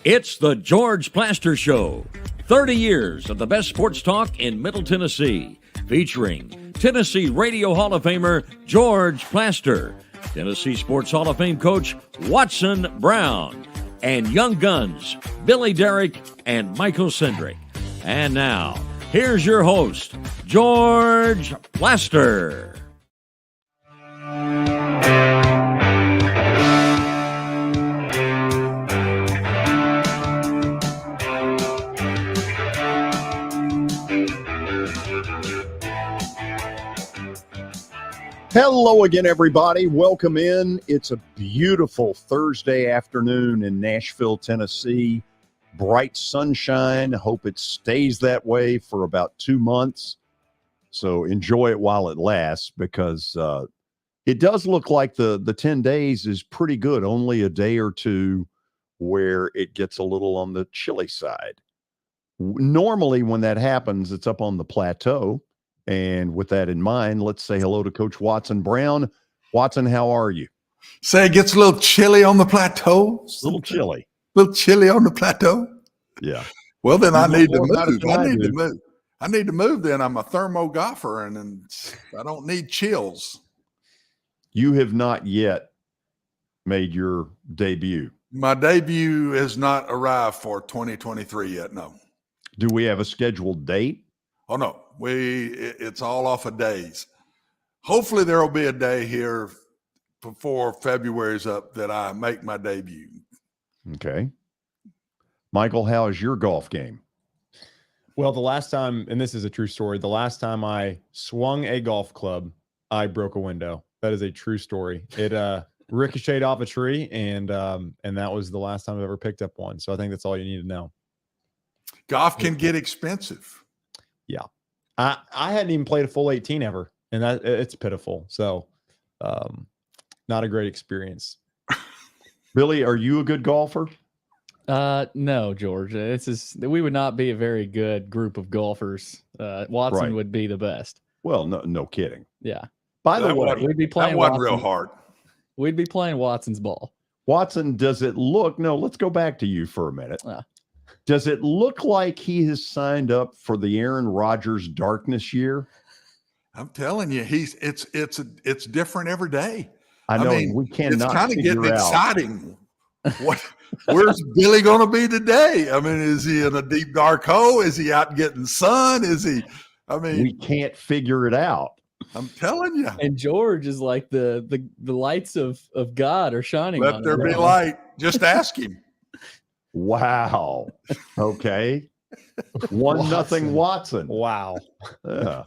It's the George Plaster Show. 30 years of the best sports talk in Middle Tennessee, featuring Tennessee Radio Hall of Famer George Plaster, Tennessee Sports Hall of Fame coach Watson Brown, and Young Guns Billy Derrick and Michael Cindric. And now, here's your host, George Plaster. Hello again, everybody. Welcome in. It's a beautiful Thursday afternoon in Nashville, Tennessee. Bright sunshine. Hope it stays that way for about 2 months. So enjoy it while it lasts, because it does look like the 10 days is pretty good. Only a day or two where it gets a little on the chilly side. Normally when that happens, it's up on the plateau. And with that in mind, let's say hello to Coach Watson Brown. Watson, how are you? Say it gets a little chilly on the plateau. A little chilly. A little chilly on the plateau. Yeah. Well, then I need to move. I need to move then. I'm a thermo golfer, and I don't need chills. You have not yet made your debut. My debut has not arrived for 2023 yet, no. Do we have a scheduled date? Oh, no. It's all off of days. Hopefully there will be a day here before February's up that I make my debut. Okay. Michael, how is your golf game? Well, the last time, and this is a true story, the last time I swung a golf club, I broke a window. That is a true story. It ricocheted off a tree, and that was the last time I've ever picked up one. So I think that's all you need to know. Golf can get expensive. Yeah. I hadn't even played a full 18 ever, and it's pitiful. So not a great experience. Billy, are you a good golfer? No, George. We would not be a very good group of golfers. Watson would be the best. Well, no kidding. Yeah. By the way, we'd be playing that wasn't real hard. We'd be playing Watson's ball. Watson, does it look? No, let's go back to you for a minute. Does it look like he has signed up for the Aaron Rodgers darkness year? I'm telling you, it's different every day. I know. mean, we cannot. It's kind of getting out. exciting. Where's Billy going to be today? I mean, is he in a deep dark hole? Is he out getting sun? Is he? I mean, we can't figure it out. I'm telling you. And George is like the lights of God are shining. Let there be light. Just ask him. Wow. Okay. 1-0 Watson. Wow. Yeah.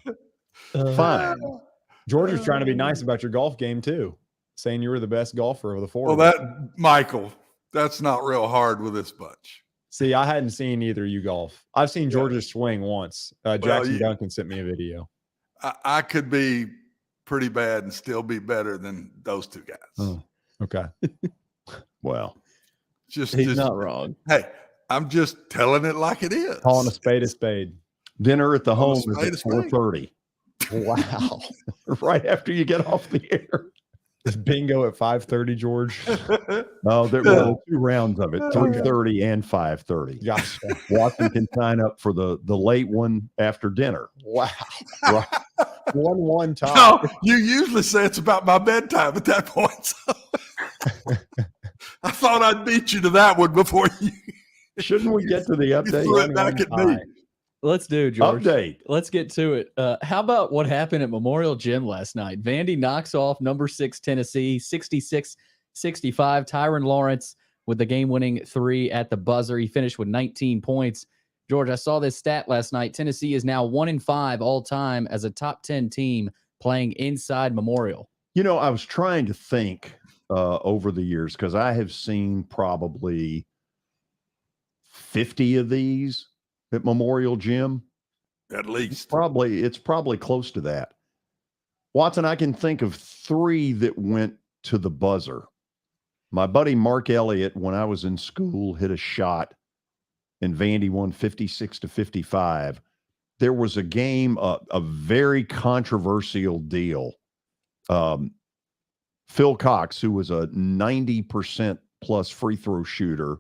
Fine. George was trying to be nice about your golf game too, saying you were the best golfer of the four. Well, Michael, that's not real hard with this bunch. See, I hadn't seen either of you golf. I've seen George's swing once. Jackson Duncan sent me a video. I could be pretty bad and still be better than those two guys. Oh, okay. Well, He's not wrong. Hey, I'm just telling it like it is. Calling a spade a spade. dinner at the home is spade at a spade. 4:30. Wow. Right after you get off the air. Is bingo at 5:30, George? No, there were 2 rounds of it, 3:30 and 5:30. Gosh. Watson can sign up for the late one after dinner. Wow. Right. 1-1 tie. No, you usually say it's about my bedtime at that point. So. I thought I'd beat you to that one before you. Shouldn't we get to the You update? threw it back at me. Let's do, George. Update. Let's get to it. How about what happened at Memorial Gym last night? Vandy knocks off number 6 Tennessee, 66-65. Tyron Lawrence with the game-winning 3 at the buzzer. He finished with 19 points. George, I saw this stat last night. Tennessee is now 1-5 all-time as a top 10 team playing inside Memorial. You know, I was trying to think over the years because I have seen probably 50 of these at Memorial Gym. At least. It's probably close to that. Watson, I can think of 3 that went to the buzzer. My buddy Mark Elliott, when I was in school, hit a shot and Vandy won 56-55. There was a game, a very controversial deal. Phil Cox, who was a 90% plus free throw shooter,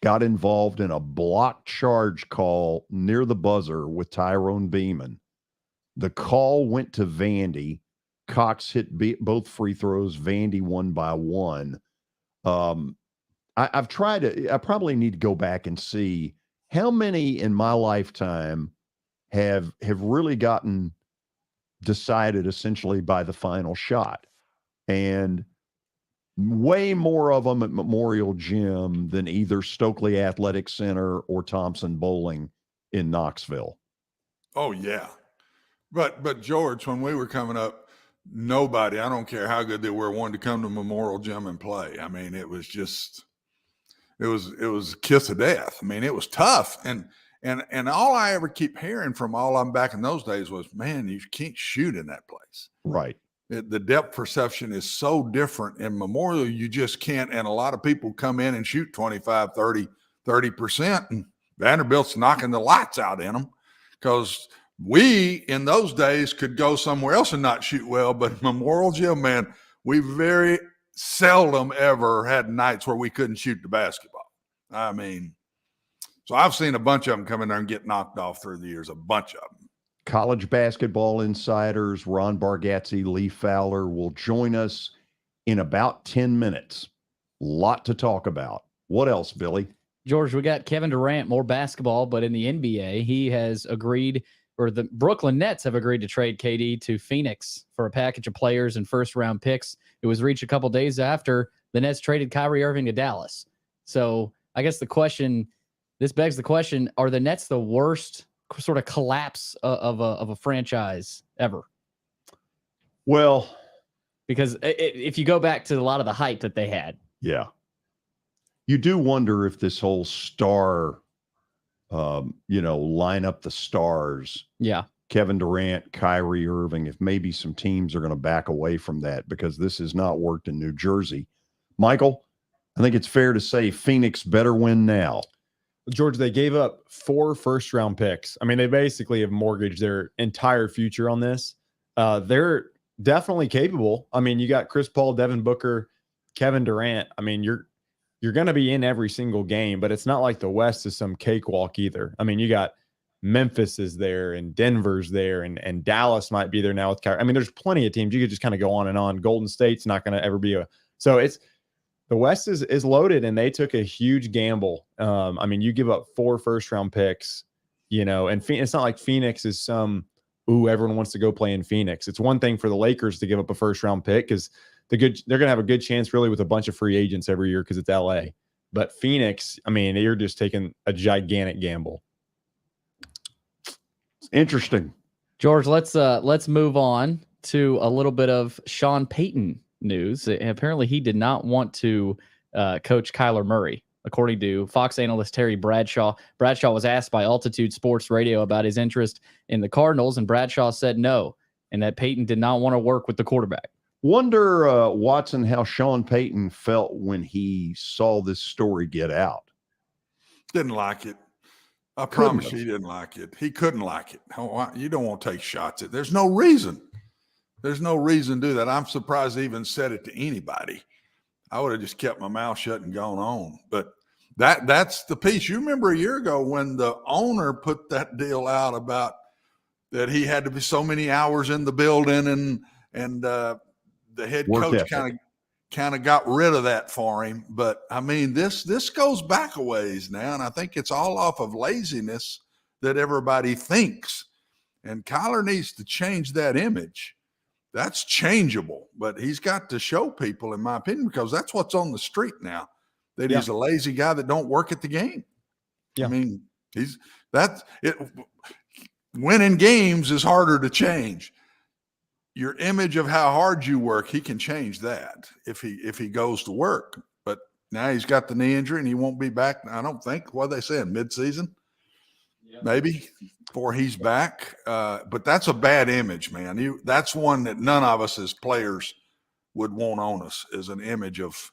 got involved in a block charge call near the buzzer with Tyrone Beeman. The call went to Vandy. Cox hit both free throws. Vandy won by 1. I probably need to go back and see how many in my lifetime have really gotten decided essentially by the final shot. And way more of them at Memorial Gym than either Stokely Athletic Center or Thompson Bowling in Knoxville. Oh, yeah. But George, when we were coming up, nobody, I don't care how good they were, wanted to come to Memorial Gym and play. I mean, it was just, it was a kiss of death. I mean, it was tough. And all I ever keep hearing from all I'm back in those days was, man, you can't shoot in that place. Right. The depth perception is so different. In Memorial, you just can't. And a lot of people come in and shoot 25, 30%. And Vanderbilt's knocking the lights out in them because we, in those days, could go somewhere else and not shoot well. But Memorial Gym, man, we very seldom ever had nights where we couldn't shoot the basketball. I mean, so I've seen a bunch of them come in there and get knocked off through the years, a bunch of them. College basketball insiders Ron Bargatze, Lee Fowler will join us in about 10 minutes. Lot to talk about. What else, Billy? George, we got Kevin Durant, more basketball, but in the NBA, he has agreed, or the Brooklyn Nets have agreed to trade KD to Phoenix for a package of players and first-round picks. It was reached a couple days after the Nets traded Kyrie Irving to Dallas. So I guess this begs the question, are the Nets the worst sort of collapse of a franchise ever? Well, because if you go back to a lot of the hype that they had. Yeah. You do wonder if this whole star, line up the stars. Yeah. Kevin Durant, Kyrie Irving, if maybe some teams are going to back away from that because this has not worked in New Jersey. Michael, I think it's fair to say Phoenix better win now. George, they gave up 4 first-round picks. I mean, they basically have mortgaged their entire future on this. They're definitely capable. I mean, you got Chris Paul, Devin Booker, Kevin Durant. I mean, you're going to be in every single game, but it's not like the West is some cakewalk either. I mean, you got Memphis is there and Denver's there and Dallas might be there now with Kyrie. I mean, there's plenty of teams. You could just kind of go on and on. Golden State's not going to ever be so it's the West is loaded, and they took a huge gamble. I mean, you give up 4 first-round picks, and it's not like Phoenix is everyone wants to go play in Phoenix. It's one thing for the Lakers to give up a first-round pick because they're going to have a good chance really with a bunch of free agents every year because it's LA. But Phoenix, I mean, you're just taking a gigantic gamble. Interesting. George, let's move on to a little bit of Sean Payton news. Apparently, he did not want to coach Kyler Murray, according to Fox analyst Terry Bradshaw. Bradshaw was asked by Altitude Sports Radio about his interest in the Cardinals, and Bradshaw said no, and that Payton did not want to work with the quarterback. Wonder, Watson, how Sean Payton felt when he saw this story get out. Didn't like it. I promise you he didn't like it. He couldn't like it. You don't want to take shots at it. There's no reason. There's no reason to do that. I'm surprised he even said it to anybody. I would have just kept my mouth shut and gone on. But that's the piece. You remember a year ago when the owner put that deal out about that he had to be so many hours in the building and the head coach kind of got rid of that for him. But I mean, this goes back a ways now, and I think it's all off of laziness that everybody thinks. And Kyler needs to change that image. That's changeable, but he's got to show people, in my opinion, because that's what's on the street now, that he's a lazy guy that don't work at the game. Yeah. I mean, winning games is harder to change. Your image of how hard you work, he can change that if he goes to work. But now he's got the knee injury and he won't be back. I don't think, what they saying, mid-season? Maybe before he's back. But that's a bad image, man. That's one that none of us as players would want on us, is an image of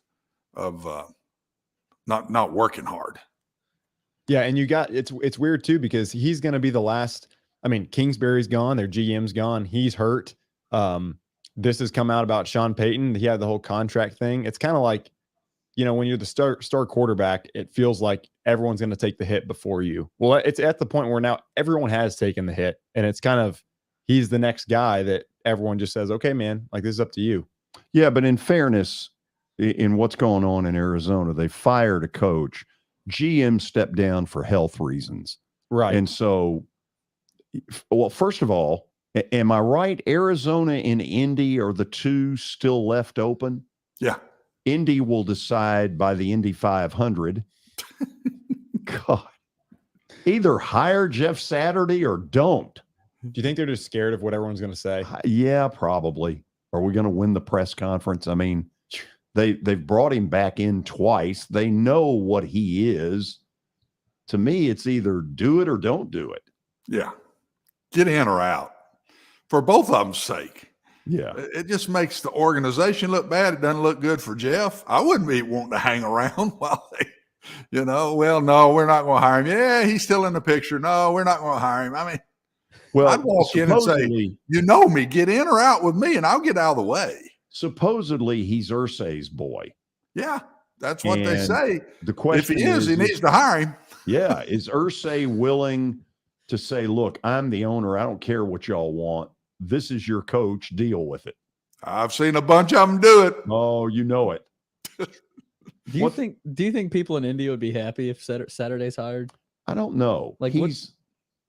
not working hard. Yeah, and it's weird too because he's going to be the last. I mean, Kingsbury's gone, their GM's gone, he's hurt. This has come out about Sean Payton. He had the whole contract thing. It's kind of like, when you're the star quarterback, it feels like everyone's going to take the hit before you. Well, it's at the point where now everyone has taken the hit, and it's kind of he's the next guy that everyone just says, okay, man, like this is up to you. Yeah, but in fairness, in what's going on in Arizona, they fired a coach. GM stepped down for health reasons. Right. And so, well, first of all, am I right? Arizona and Indy are the two still left open? Yeah. Indy will decide by the Indy 500. God. Either hire Jeff Saturday or don't. Do you think they're just scared of what everyone's going to say? Yeah, probably. Are we going to win the press conference? I mean, they've brought him back in twice. They know what he is. To me, it's either do it or don't do it. Yeah. Get in or out for both of them's sake. Yeah. It just makes the organization look bad. It doesn't look good for Jeff. I wouldn't be wanting to hang around while they, well, no, we're not going to hire him. Yeah, he's still in the picture. No, we're not going to hire him. I mean, well, I'd walk in and say, you know me, get in or out with me, and I'll get out of the way. Supposedly, he's Irsay's boy. Yeah, that's what they say. The question if he is, he needs to hire him. Yeah, is Irsay willing to say, look, I'm the owner. I don't care what y'all want. This is your coach. Deal with it. I've seen a bunch of them do it. Oh, you know it. Do you think people in India would be happy if Saturday's hired? I don't know. Like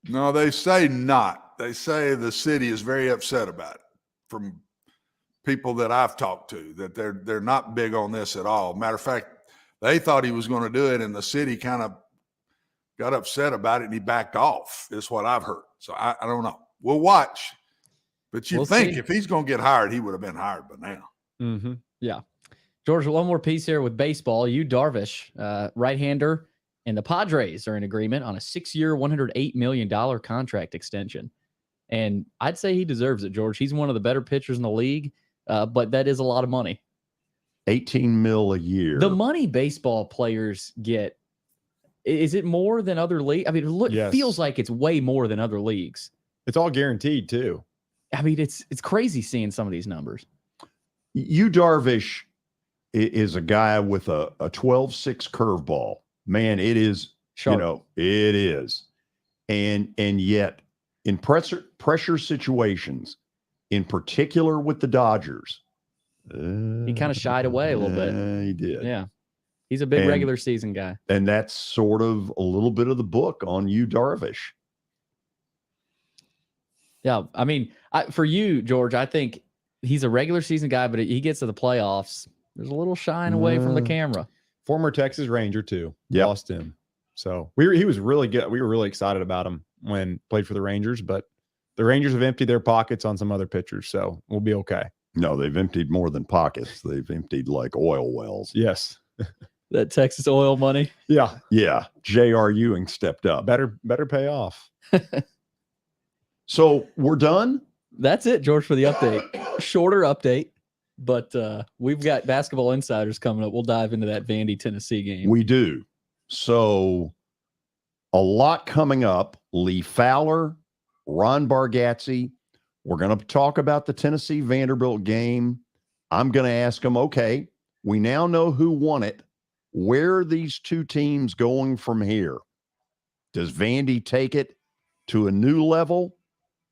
No, they say not. They say the city is very upset about it from people that I've talked to, that they're not big on this at all. Matter of fact, they thought he was going to do it, and the city kind of got upset about it, and he backed off, is what I've heard. So I don't know. We'll watch. But you'd think if he's going to get hired, he would have been hired by now. Mm-hmm. Yeah. George, one more piece here with baseball. Yu Darvish, right-hander, and the Padres are in agreement on a 6-year, $108 million contract extension. And I'd say he deserves it, George. He's one of the better pitchers in the league, but that is a lot of money. $18 million a year. The money baseball players get, is it more than other leagues? I mean, it feels like it's way more than other leagues. It's all guaranteed, too. I mean, it's crazy seeing some of these numbers. Yu Darvish is a guy with a 12-6 curveball. Man, it is, sharp. It is. And yet in pressure situations, in particular with the Dodgers, he kind of shied away a little bit. He did. Yeah. He's a big regular season guy. And that's sort of a little bit of the book on Yu Darvish. Yeah. I mean, for you, George, I think he's a regular season guy, but he gets to the playoffs. There's a little shine away from the camera. Former Texas Ranger, too. Yep. Lost him. So he was really good. We were really excited about him when played for the Rangers, but the Rangers have emptied their pockets on some other pitchers, so we'll be okay. No, they've emptied more than pockets. They've emptied like oil wells. Yes. That Texas oil money. Yeah. Yeah. J.R. Ewing stepped up. Better pay off. So we're done? That's it, George, for the update. Shorter update, but we've got basketball insiders coming up. We'll dive into that Vandy, Tennessee game. We do. So a lot coming up. Lee Fowler, Ron Bargatze. We're going to talk about the Tennessee Vanderbilt game. I'm going to ask them, okay, we now know who won it. Where are these two teams going from here? Does Vandy take it to a new level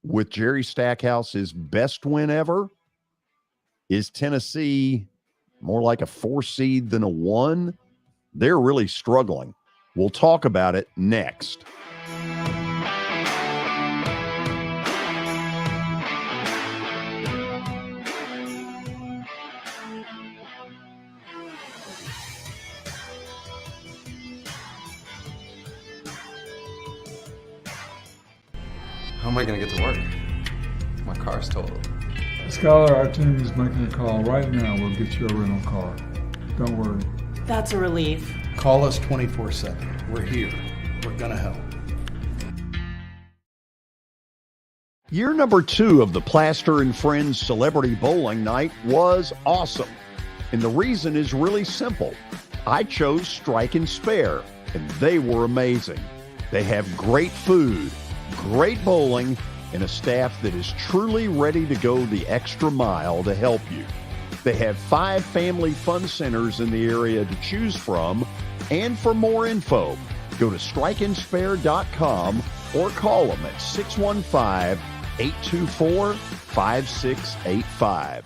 with Jerry Stackhouse's best win ever? Is Tennessee more like a 4 seed than a 1? They're really struggling. We'll talk about it next. How am I going to get to work? My car's totaled. Skylar, our team is making a call right now. We'll get you a rental car. Don't worry. That's a relief. Call us 24/7. We're here. We're going to help. Year number 2 of the Plaster and Friends Celebrity Bowling Night was awesome. And the reason is really simple. I chose Strike and Spare, and they were amazing. They have great food, great bowling, and a staff that is truly ready to go the extra mile to help you. They have 5 family fun centers in the area to choose from. And for more info, go to strikeandspare.com or call them at 615-824-5685.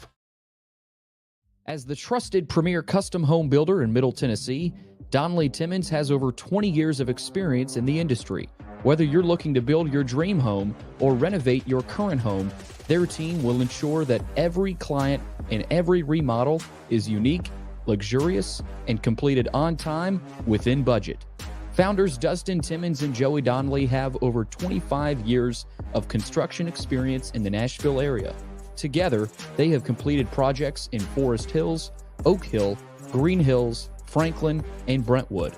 As the trusted premier custom home builder in Middle Tennessee, Donnelly Timmons has over 20 years of experience in the industry. Whether you're looking to build your dream home or renovate your current home, their team will ensure that every client and every remodel is unique, luxurious, and completed on time within budget. Founders Dustin Timmons and Joey Donnelly have over 25 years of construction experience in the Nashville area. Together, they have completed projects in Forest Hills, Oak Hill, Green Hills, Franklin, and Brentwood.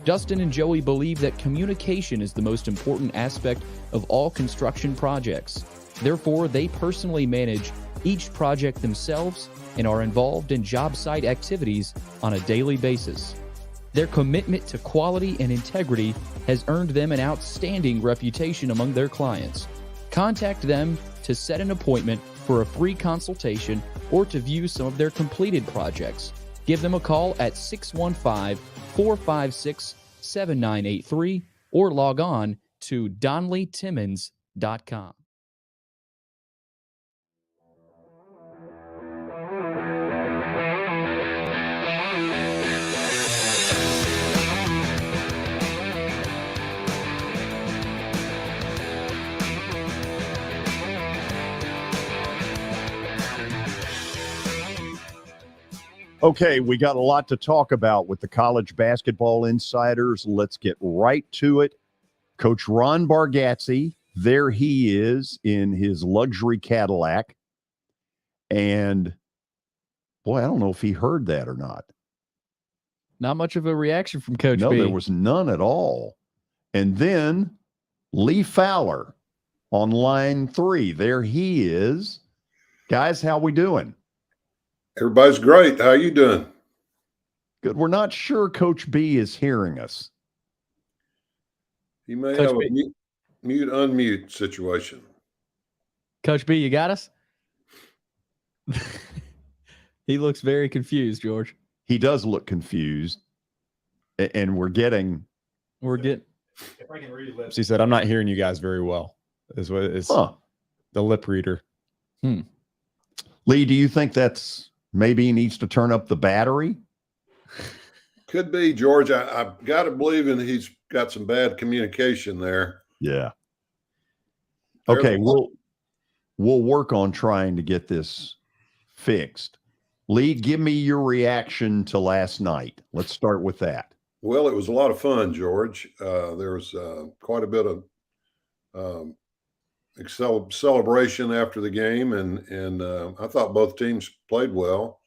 Dustin and Joey believe that communication is the most important aspect of all construction projects. Therefore, they personally manage each project themselves and are involved in job site activities on a daily basis. Their commitment to quality and integrity has earned them an outstanding reputation among their clients. Contact them to set an appointment for a free consultation or to view some of their completed projects. Give them a call at 615-456-7983 or log on to DonnellyTimmons.com. Okay, we got a lot to talk about with the college basketball insiders. Let's get right to it. Coach Ron Bargatze, there he is in his luxury Cadillac. And, boy, I don't know if he heard that or not. Not much of a reaction from Coach B. No, there was none at all. And then Lee Fowler on line 3. There he is. Guys, how we doing? Everybody's great. How you doing? Good. We're not sure Coach B is hearing us. You may Coach have B. a mute-unmute situation. Coach B, you got us? He looks very confused, George. He does look confused. And we're getting. If I can read lips, he said, I'm not hearing you guys very well. Is what it's the lip reader. Lee, do you think that's maybe he needs to turn up the battery? Could be, George. I've got to believe he's got some bad communication there. Yeah. Okay, we'll work on trying to get this fixed. Lee, give me your reaction to last night. Let's start with that. Well, it was a lot of fun, George. There was quite a bit of celebration after the game, and I thought both teams played well.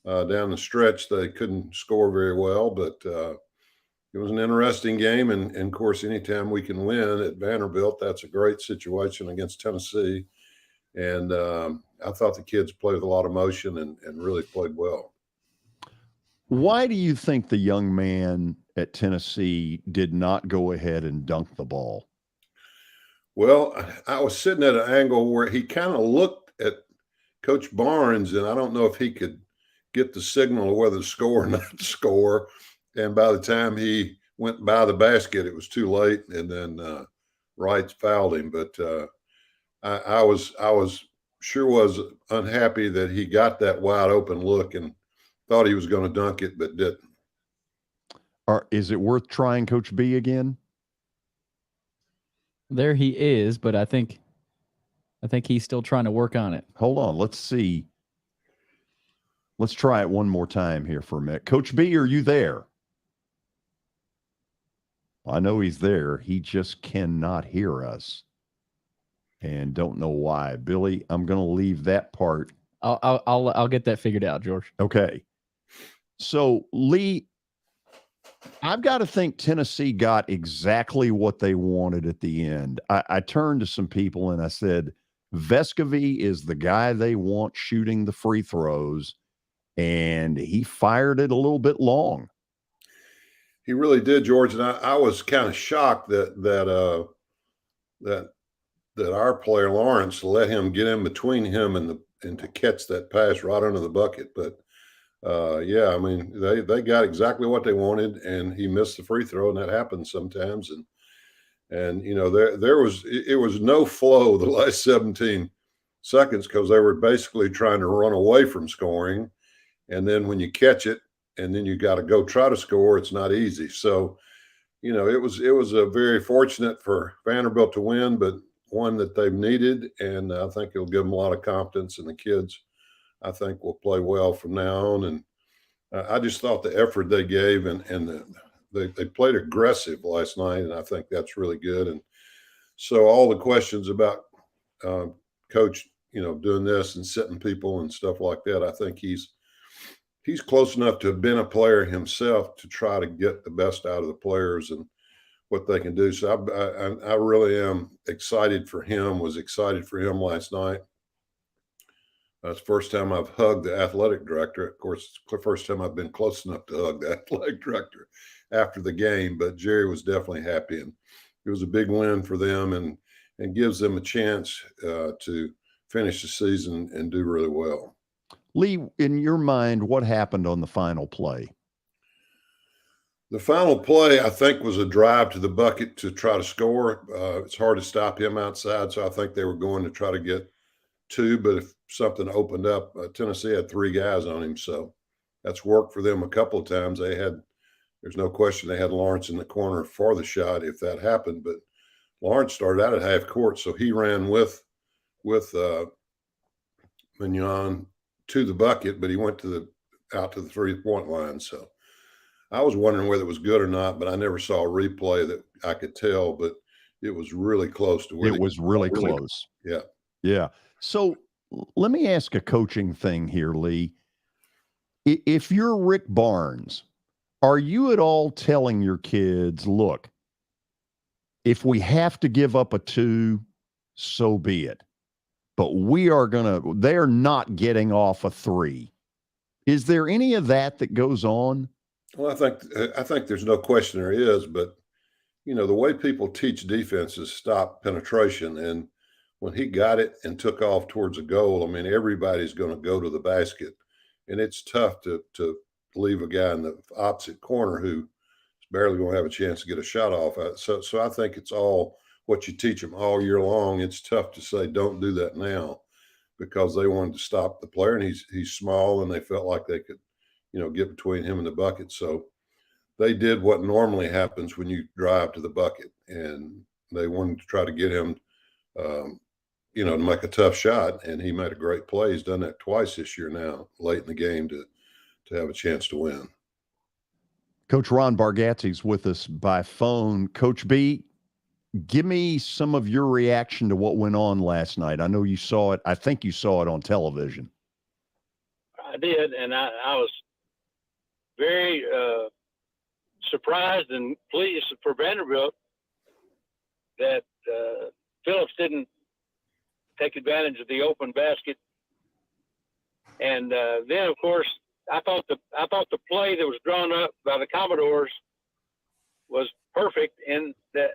Down the stretch, they couldn't score very well, but it was an interesting game. And of course, anytime we can win at Vanderbilt, that's a great situation against Tennessee. And I thought the kids played with a lot of motion and really played well. Why do you think the young man at Tennessee did not go ahead and dunk the ball? Well, I was sitting at an angle where he kind of looked at Coach Barnes, and I don't know if he could get the signal of whether to score or not to score. And by the time he went by the basket, it was too late, and then Wright fouled him. But I was unhappy that he got that wide open look and thought he was going to dunk it, but didn't. Is it worth trying Coach B again? There he is, but I think he's still trying to work on it. Hold on. Let's see. Let's try it one more time here for a minute. Coach B, are you there? I know he's there. He just cannot hear us. And don't know why. Billy, I'm going to leave that part. I'll get that figured out, George. Okay. So, Lee, I've got to think Tennessee got exactly what they wanted at the end. I turned to some people and I said, Vescovy is the guy they want shooting the free throws, and he fired it a little bit long. He really did, George, and I was kind of shocked that our player Lawrence let him get in between him and to catch that pass right under the bucket. But yeah, I mean, they got exactly what they wanted, and he missed the free throw, and that happens sometimes. And you know, it was no flow the last 17 seconds because they were basically trying to run away from scoring. And then when you catch it and then you got to go try to score, it's not easy. So, you know, it was a very fortunate for Vanderbilt to win, but one that they've needed. And I think it'll give them a lot of confidence, and the kids, I think, will play well from now on. And I just thought the effort they gave and they played aggressive last night, and I think that's really good. And so all the questions about Coach, you know, doing this and sitting people and stuff like that, I think he's close enough to have been a player himself to try to get the best out of the players and what they can do. So I really am excited for him, was excited for him last night. It's the first time I've hugged the athletic director. Of course, it's the first time I've been close enough to hug the athletic director after the game, but Jerry was definitely happy. And it was a big win for them and gives them a chance to finish the season and do really well. Lee, in your mind, what happened on the final play? The final play, I think, was a drive to the bucket to try to score. It's hard to stop him outside, so I think they were going to try to get two, but if something opened up, Tennessee had three guys on him, so that's worked for them a couple of times. There's no question they had Lawrence in the corner for the shot if that happened, but Lawrence started out at half court, so he ran with Mignon to the bucket, but he went out to the 3-point line. So I was wondering whether it was good or not, but I never saw a replay that I could tell, but it was really close to where it was really close. Yeah. Yeah. So let me ask a coaching thing here, Lee. If you're Rick Barnes, are you at all telling your kids, look, if we have to give up a 2, so be it. But they're not getting off a 3. Is there any of that goes on? Well, I think there's no question there is, but you know, the way people teach defense is stop penetration. And when he got it and took off towards a goal, I mean, everybody's going to go to the basket, and it's tough to leave a guy in the opposite corner who's barely going to have a chance to get a shot off. So I think it's all what you teach them all year long. It's tough to say, don't do that now, because they wanted to stop the player, and he's small, and they felt like they could, you know, get between him and the bucket. So they did what normally happens when you drive to the bucket, and they wanted to try to get him, you know, to make a tough shot, and he made a great play. He's done that twice this year now, late in the game, to have a chance to win. Coach Ron Bargatze is with us by phone. Coach B, give me some of your reaction to what went on last night. I know you saw it. I think you saw it on television. I did, and I was very surprised and pleased for Vanderbilt that Phillips didn't take advantage of the open basket. And then, of course, I thought the play that was drawn up by the Commodores was perfect in that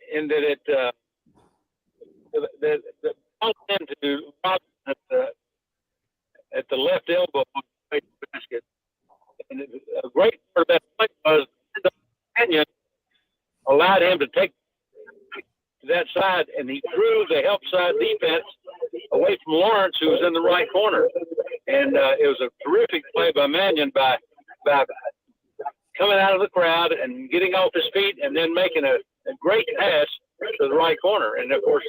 it the into at the left elbow of the basket. And a great part of that play was the Canyon allowed him to take to that side, and he drew the help side defense away from Lawrence, who was in the right corner. And it was a terrific play by Mannion by coming out of the crowd and getting off his feet and then making a great pass to the right corner. And, of course,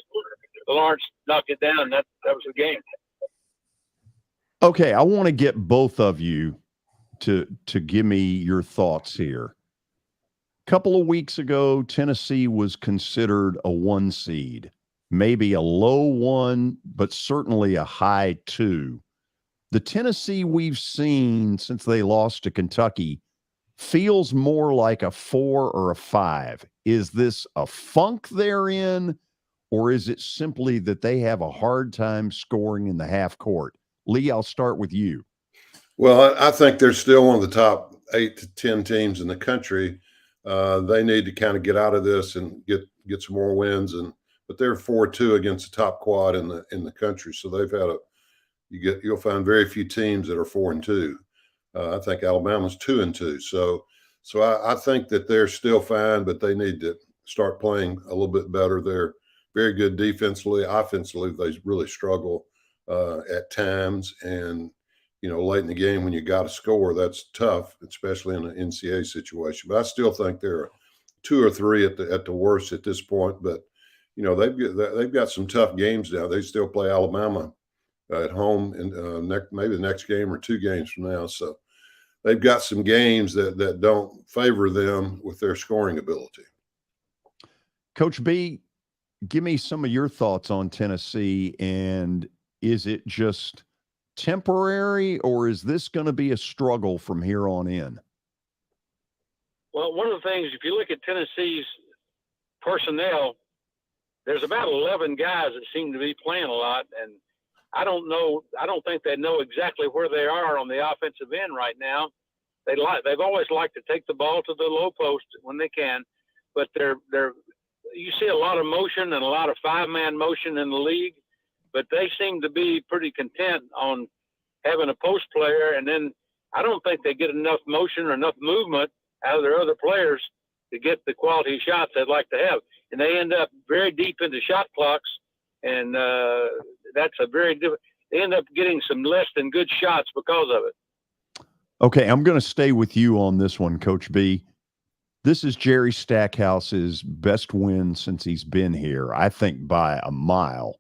Lawrence knocked it down. That was the game. Okay, I want to get both of you to give me your thoughts here. A couple of weeks ago, Tennessee was considered a 1 seed, maybe a low 1, but certainly a high 2. The Tennessee we've seen since they lost to Kentucky feels more like a 4 or a 5. Is this a funk they're in, or is it simply that they have a hard time scoring in the half court? Lee, I'll start with you. Well, I think they're still one of the top 8 to 10 teams in the country. They need to kind of get out of this and get some more wins. But they're 4-2 against the top quad in the country, so they've had you'll find very few teams that are 4-2. I think Alabama's 2-2. So I think that they're still fine, but they need to start playing a little bit better. They're very good defensively. Offensively, they really struggle at times. And, late in the game when you got to score, that's tough, especially in an NCAA situation. But I still think they're 2 or 3 at the worst at this point. But, they've got some tough games now. They still play Alabama at home and maybe the next game or 2 games from now. So they've got some games that don't favor them with their scoring ability. Coach B, give me some of your thoughts on Tennessee, and is it just temporary, or is this going to be a struggle from here on in? Well, one of the things, if you look at Tennessee's personnel, there's about 11 guys that seem to be playing a lot, and I don't think they know exactly where they are on the offensive end right now. They've always liked to take the ball to the low post when they can, but you see a lot of motion and a lot of 5-man motion in the league, but they seem to be pretty content on having a post player, and then I don't think they get enough motion or enough movement out of their other players to get the quality shots they'd like to have. And they end up very deep into shot clocks, and that's they end up getting some less than good shots because of it. Okay, I'm going to stay with you on this one, Coach B. This is Jerry Stackhouse's best win since he's been here, I think by a mile.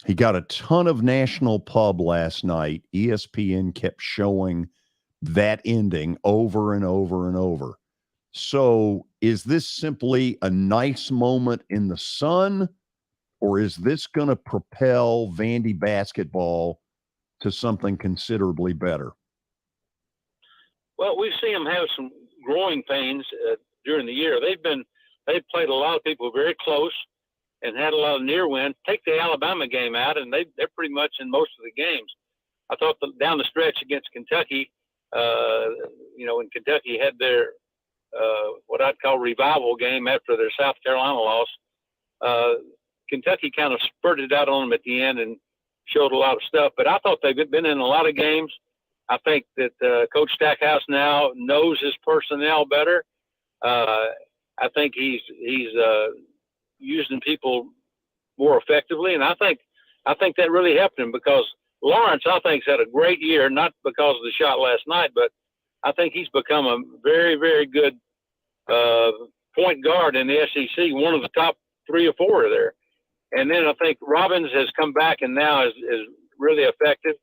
He got a ton of national pub last night. ESPN kept showing that ending over and over and over. So is this simply a nice moment in the sun, or is this going to propel Vandy basketball to something considerably better? Well, we've seen them have some growing pains during the year. They've played a lot of people very close and had a lot of near wins. Take the Alabama game out, and they're pretty much in most of the games. I thought down the stretch against Kentucky, when Kentucky had their what I'd call revival game after their South Carolina loss, Kentucky kind of spurted out on them at the end and showed a lot of stuff. But I thought they've been in a lot of games. I think that Coach Stackhouse now knows his personnel better. I think he's using people more effectively, and I think that really helped him, because Lawrence, I think, has had a great year, not because of the shot last night, but I think he's become a very, very good point guard in the SEC, one of the top 3 or 4 there. And then I think Robbins has come back and now is really effective,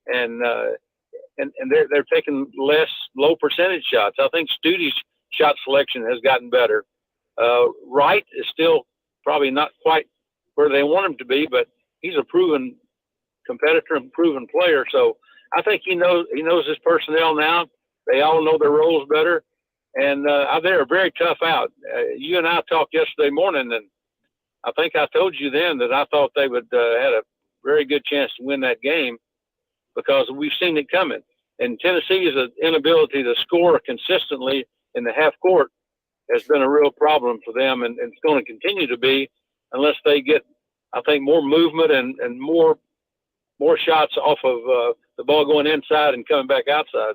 and they're taking less low percentage shots. I think Studi's shot selection has gotten better. Wright is still probably not quite where they want him to be, but he's a proven competitor and proven player. So I think he knows his personnel now. They all know their roles better, and they're a very tough out. You and I talked yesterday morning, and I think I told you then that I thought they would had a very good chance to win that game, because we've seen it coming. And Tennessee's inability to score consistently in the half court has been a real problem for them, and it's going to continue to be unless they get, I think, more movement and more shots off of the ball going inside and coming back outside.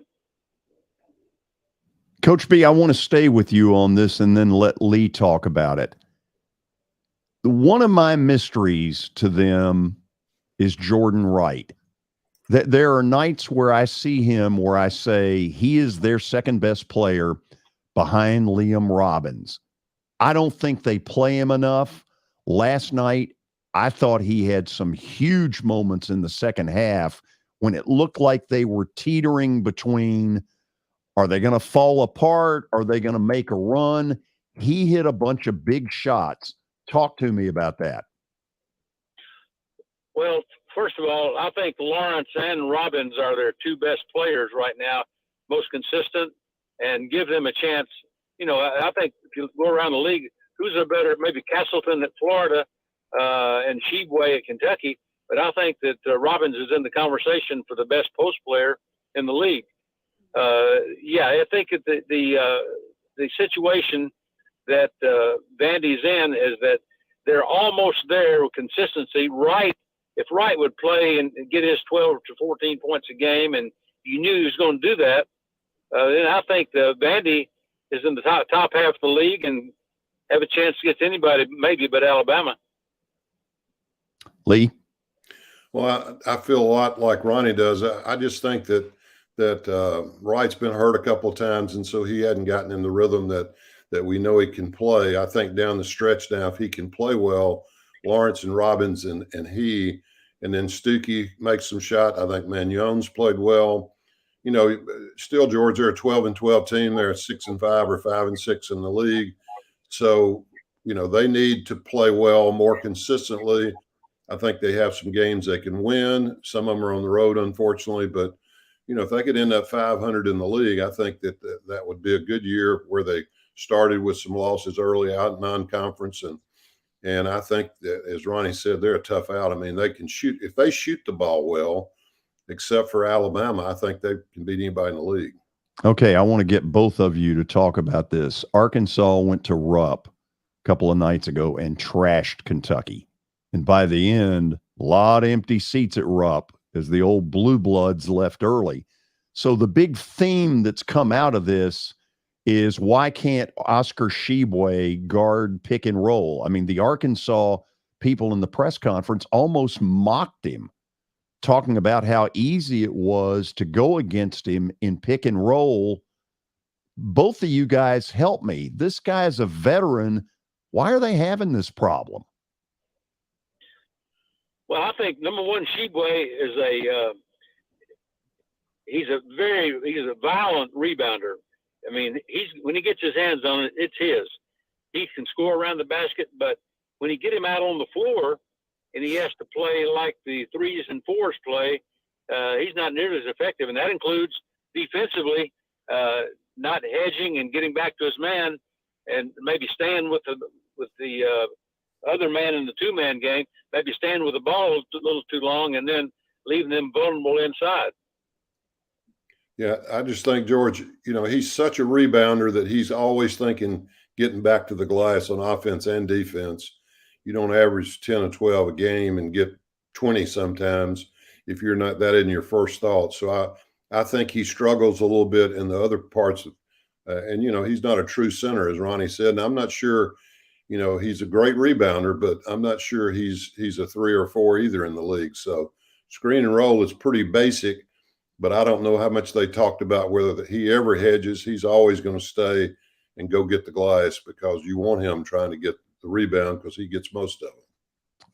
Coach B, I want to stay with you on this and then let Lee talk about it. One of my mysteries to them is Jordan Wright. There are nights where I see him where I say he is their second best player behind Liam Robbins. I don't think they play him enough. Last night, I thought he had some huge moments in the second half when it looked like they were teetering between, are they going to fall apart? Are they going to make a run? He hit a bunch of big shots. Talk to me about that. Well, first of all, I think Lawrence and Robbins are their 2 best players right now, most consistent, and give them a chance. I think if you go around the league, who's a better, maybe Castleton at Florida and Shebway at Kentucky, but I think that Robbins is in the conversation for the best post player in the league. I think that the situation that Vandy's in is that they're almost there with consistency. Wright if Wright would play and get his 12 to 14 points a game, and you knew he was going to do that, then I think the Vandy is in the top half of the league and have a chance to get to anybody, maybe but Alabama. Lee? Well, I feel a lot like Ronnie does. I just think that Wright's been hurt a couple of times, and so he hadn't gotten in the rhythm that we know he can play. I think down the stretch now, if he can play well, Lawrence and Robbins and then Stuckey makes some shot. I think Magnon's played well. You know, still, George, they're a 12-12 team. They're a 6-5 or 5-6 in the league. So, you know, they need to play well more consistently. I think they have some games they can win. Some of them are on the road, unfortunately. But, you know, if they could end up 500 in the league, I think that would be a good year where they started with some losses early out in non-conference. And I think that, as Ronnie said, they're a tough out. I mean, they can shoot. If they shoot the ball well, except for Alabama, I think they can beat anybody in the league. Okay, I want to get both of you to talk about this. Arkansas went to Rupp a couple of nights ago and trashed Kentucky. And by the end, a lot of empty seats at Rupp as the old Blue Bloods left early. So the big theme that's come out of this is, why can't Oscar Tshiebwe guard pick and roll? I mean, the Arkansas people in the press conference almost mocked him, talking about how easy it was to go against him in pick and roll. Both of you guys help me. This guy's a veteran. Why are they having this problem? Well, I think number one, Tshiebwe is he's a violent rebounder. I mean, when he gets his hands on it, it's his. He can score around the basket, but when you get him out on the floor and he has to play like the 3s and 4s play, he's not nearly as effective. And that includes defensively, not hedging and getting back to his man, and maybe staying with the other man in the 2-man game, maybe staying with the ball a little too long and then leaving them vulnerable inside. Yeah, I just think, George, you know, he's such a rebounder that he's always thinking getting back to the glass on offense and defense. You don't average 10 or 12 a game and get 20 sometimes if you're not that in your first thought. So I think he struggles a little bit in the other parts of, and, you know, he's not a true center, as Ronnie said. And I'm not sure, you know, he's a great rebounder, but I'm not sure he's a 3 or 4 either in the league. So screen and roll is pretty basic. But I don't know how much they talked about whether he ever hedges. He's always going to stay and go get the glass because you want him trying to get the rebound because he gets most of it.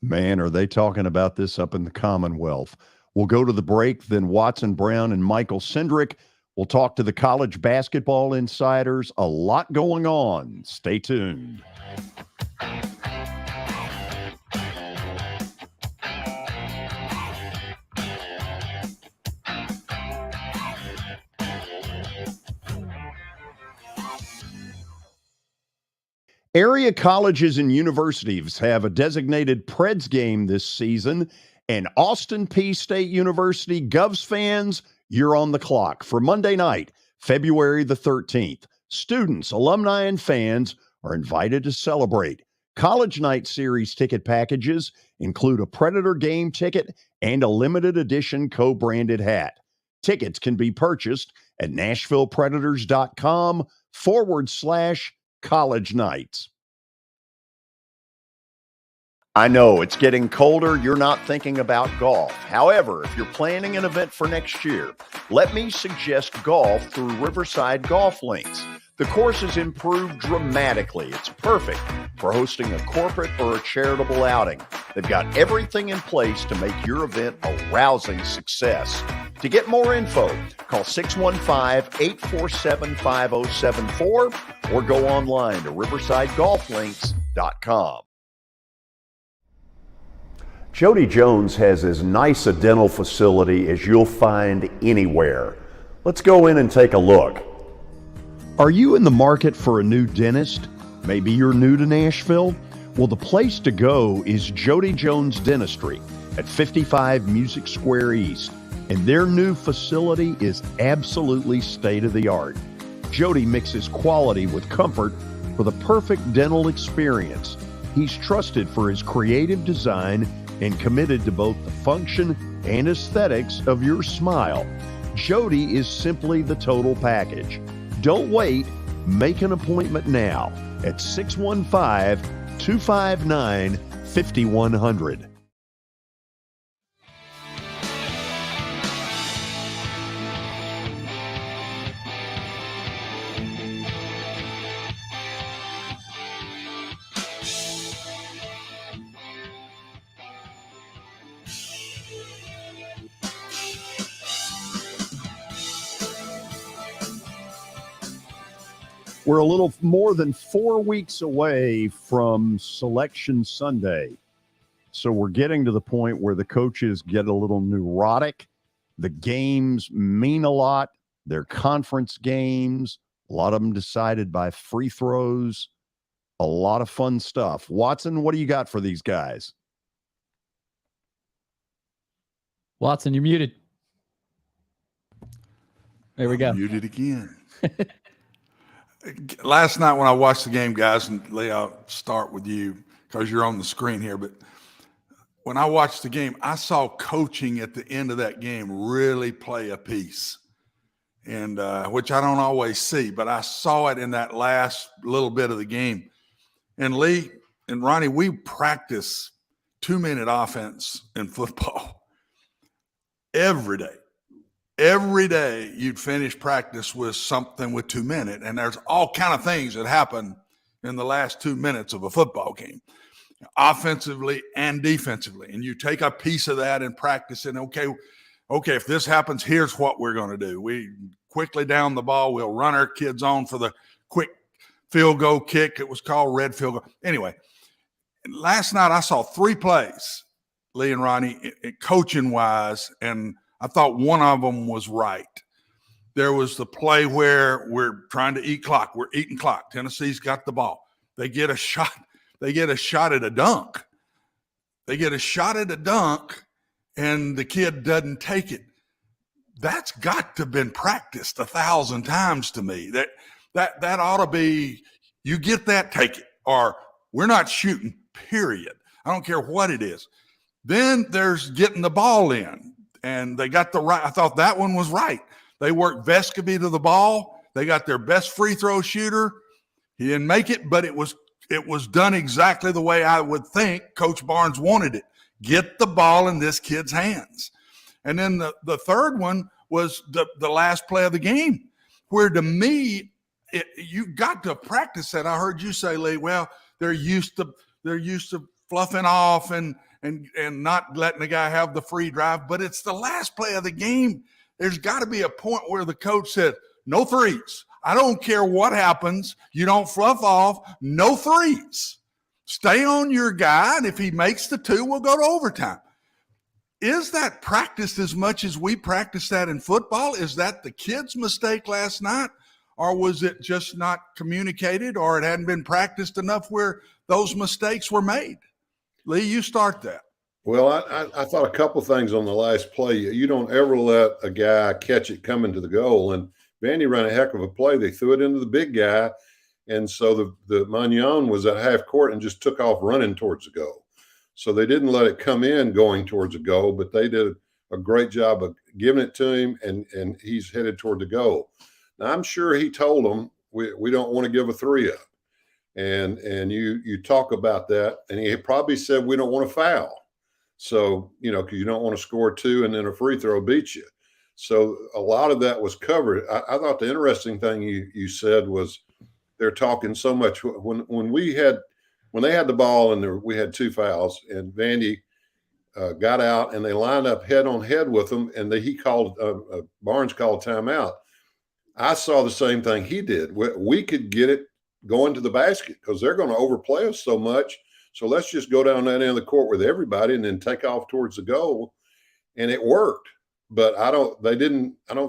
Man, are they talking about this up in the Commonwealth. We'll go to the break, then Watson Brown and Michael Cindric. We'll talk to the college basketball insiders. A lot going on. Stay tuned. Area colleges and universities have a designated Preds game this season, and Austin Peay State University Govs fans, you're on the clock for Monday night, February the 13th. Students, alumni, and fans are invited to celebrate. College Night Series ticket packages include a Predator game ticket and a limited edition co-branded hat. Tickets can be purchased at NashvillePredators.com/college nights. I know it's getting colder. You're not thinking about golf. However, if you're planning an event for next year, let me suggest golf through Riverside Golf Links. The course has improved dramatically. It's perfect for hosting a corporate or a charitable outing. They've got everything in place to make your event a rousing success. To get more info, call 615-847-5074 or go online to riversidegolflinks.com. Jody Jones has as nice a dental facility as you'll find anywhere. Let's go in and take a look. Are you in the market for a new dentist? Maybe you're new to Nashville? Well, the place to go is Jody Jones Dentistry at 55 Music Square East, and their new facility is absolutely state-of-the-art. Jody mixes quality with comfort for the perfect dental experience. He's trusted for his creative design and committed to both the function and aesthetics of your smile. Jody is simply the total package. Don't wait. Make an appointment now at 615-259-5100. We're a little more than 4 weeks away from Selection Sunday. So we're getting to the point where the coaches get a little neurotic. The games mean a lot. They're conference games. A lot of them decided by free throws. A lot of fun stuff. Watson, what do you got for these guys? Watson, you're muted. There we go. Muted again. Last night when I watched the game, guys, and Lee, I'll start with you because you're on the screen here, but when I watched the game, I saw coaching at the end of that game really play a piece, and which I don't always see, but I saw it in that last little bit of the game. And Lee and Ronnie, we practice 2-minute offense in football every day. Every day you'd finish practice with something with 2 minutes, and there's all kind of things that happen in the last 2 minutes of a football game, offensively and defensively. And you take a piece of that and practice it. Okay, if this happens, here's what we're going to do. We quickly down the ball. We'll run our kids on for the quick field goal kick. It was called red field goal. Anyway, last night I saw 3 plays, Lee and Ronnie, coaching-wise, and I thought one of them was right. There was the play where we're trying to eat clock. We're eating clock. Tennessee's got the ball. They get a shot. They get a shot at a dunk. And the kid doesn't take it. That's got to have been practiced 1,000 times to me. That ought to be, you get that, take it. Or we're not shooting, period. I don't care what it is. Then there's getting the ball in. And they got the right. I thought that one was right. They worked Vescovi to the ball. They got their best free throw shooter. He didn't make it, but it was done exactly the way I would think Coach Barnes wanted it. Get the ball in this kid's hands. And then the third one was the last play of the game, where to me, you got to practice that. I heard you say, Lee, well, they're used to fluffing off and not letting the guy have the free drive, but it's the last play of the game. There's got to be a point where the coach said, no threes. I don't care what happens. You don't fluff off. No threes. Stay on your guy, and if he makes the 2, we'll go to overtime. Is that practiced as much as we practice that in football? Is that the kid's mistake last night? Or was it just not communicated, or it hadn't been practiced enough where those mistakes were made? Lee, you start that. Well, I thought a couple things on the last play. You don't ever let a guy catch it coming to the goal. And Vandy ran a heck of a play. They threw it into the big guy. And so the Magnon was at half court and just took off running towards the goal. So they didn't let it come in going towards the goal, but they did a great job of giving it to him, and he's headed toward the goal. Now, I'm sure he told them, we don't want to give a 3 up. And you talk about that, and he probably said, we don't want to foul. So, because you don't want to score 2 and then a free throw beats you. So a lot of that was covered. I thought the interesting thing you said was they're talking so much. When they had the ball and we had 2 fouls, and Vandy got out and they lined up head on head with them, and Barnes called timeout. I saw the same thing he did. We could get it going to the basket because they're going to overplay us so much. So let's just go down that end of the court with everybody and then take off towards the goal. And it worked. But I don't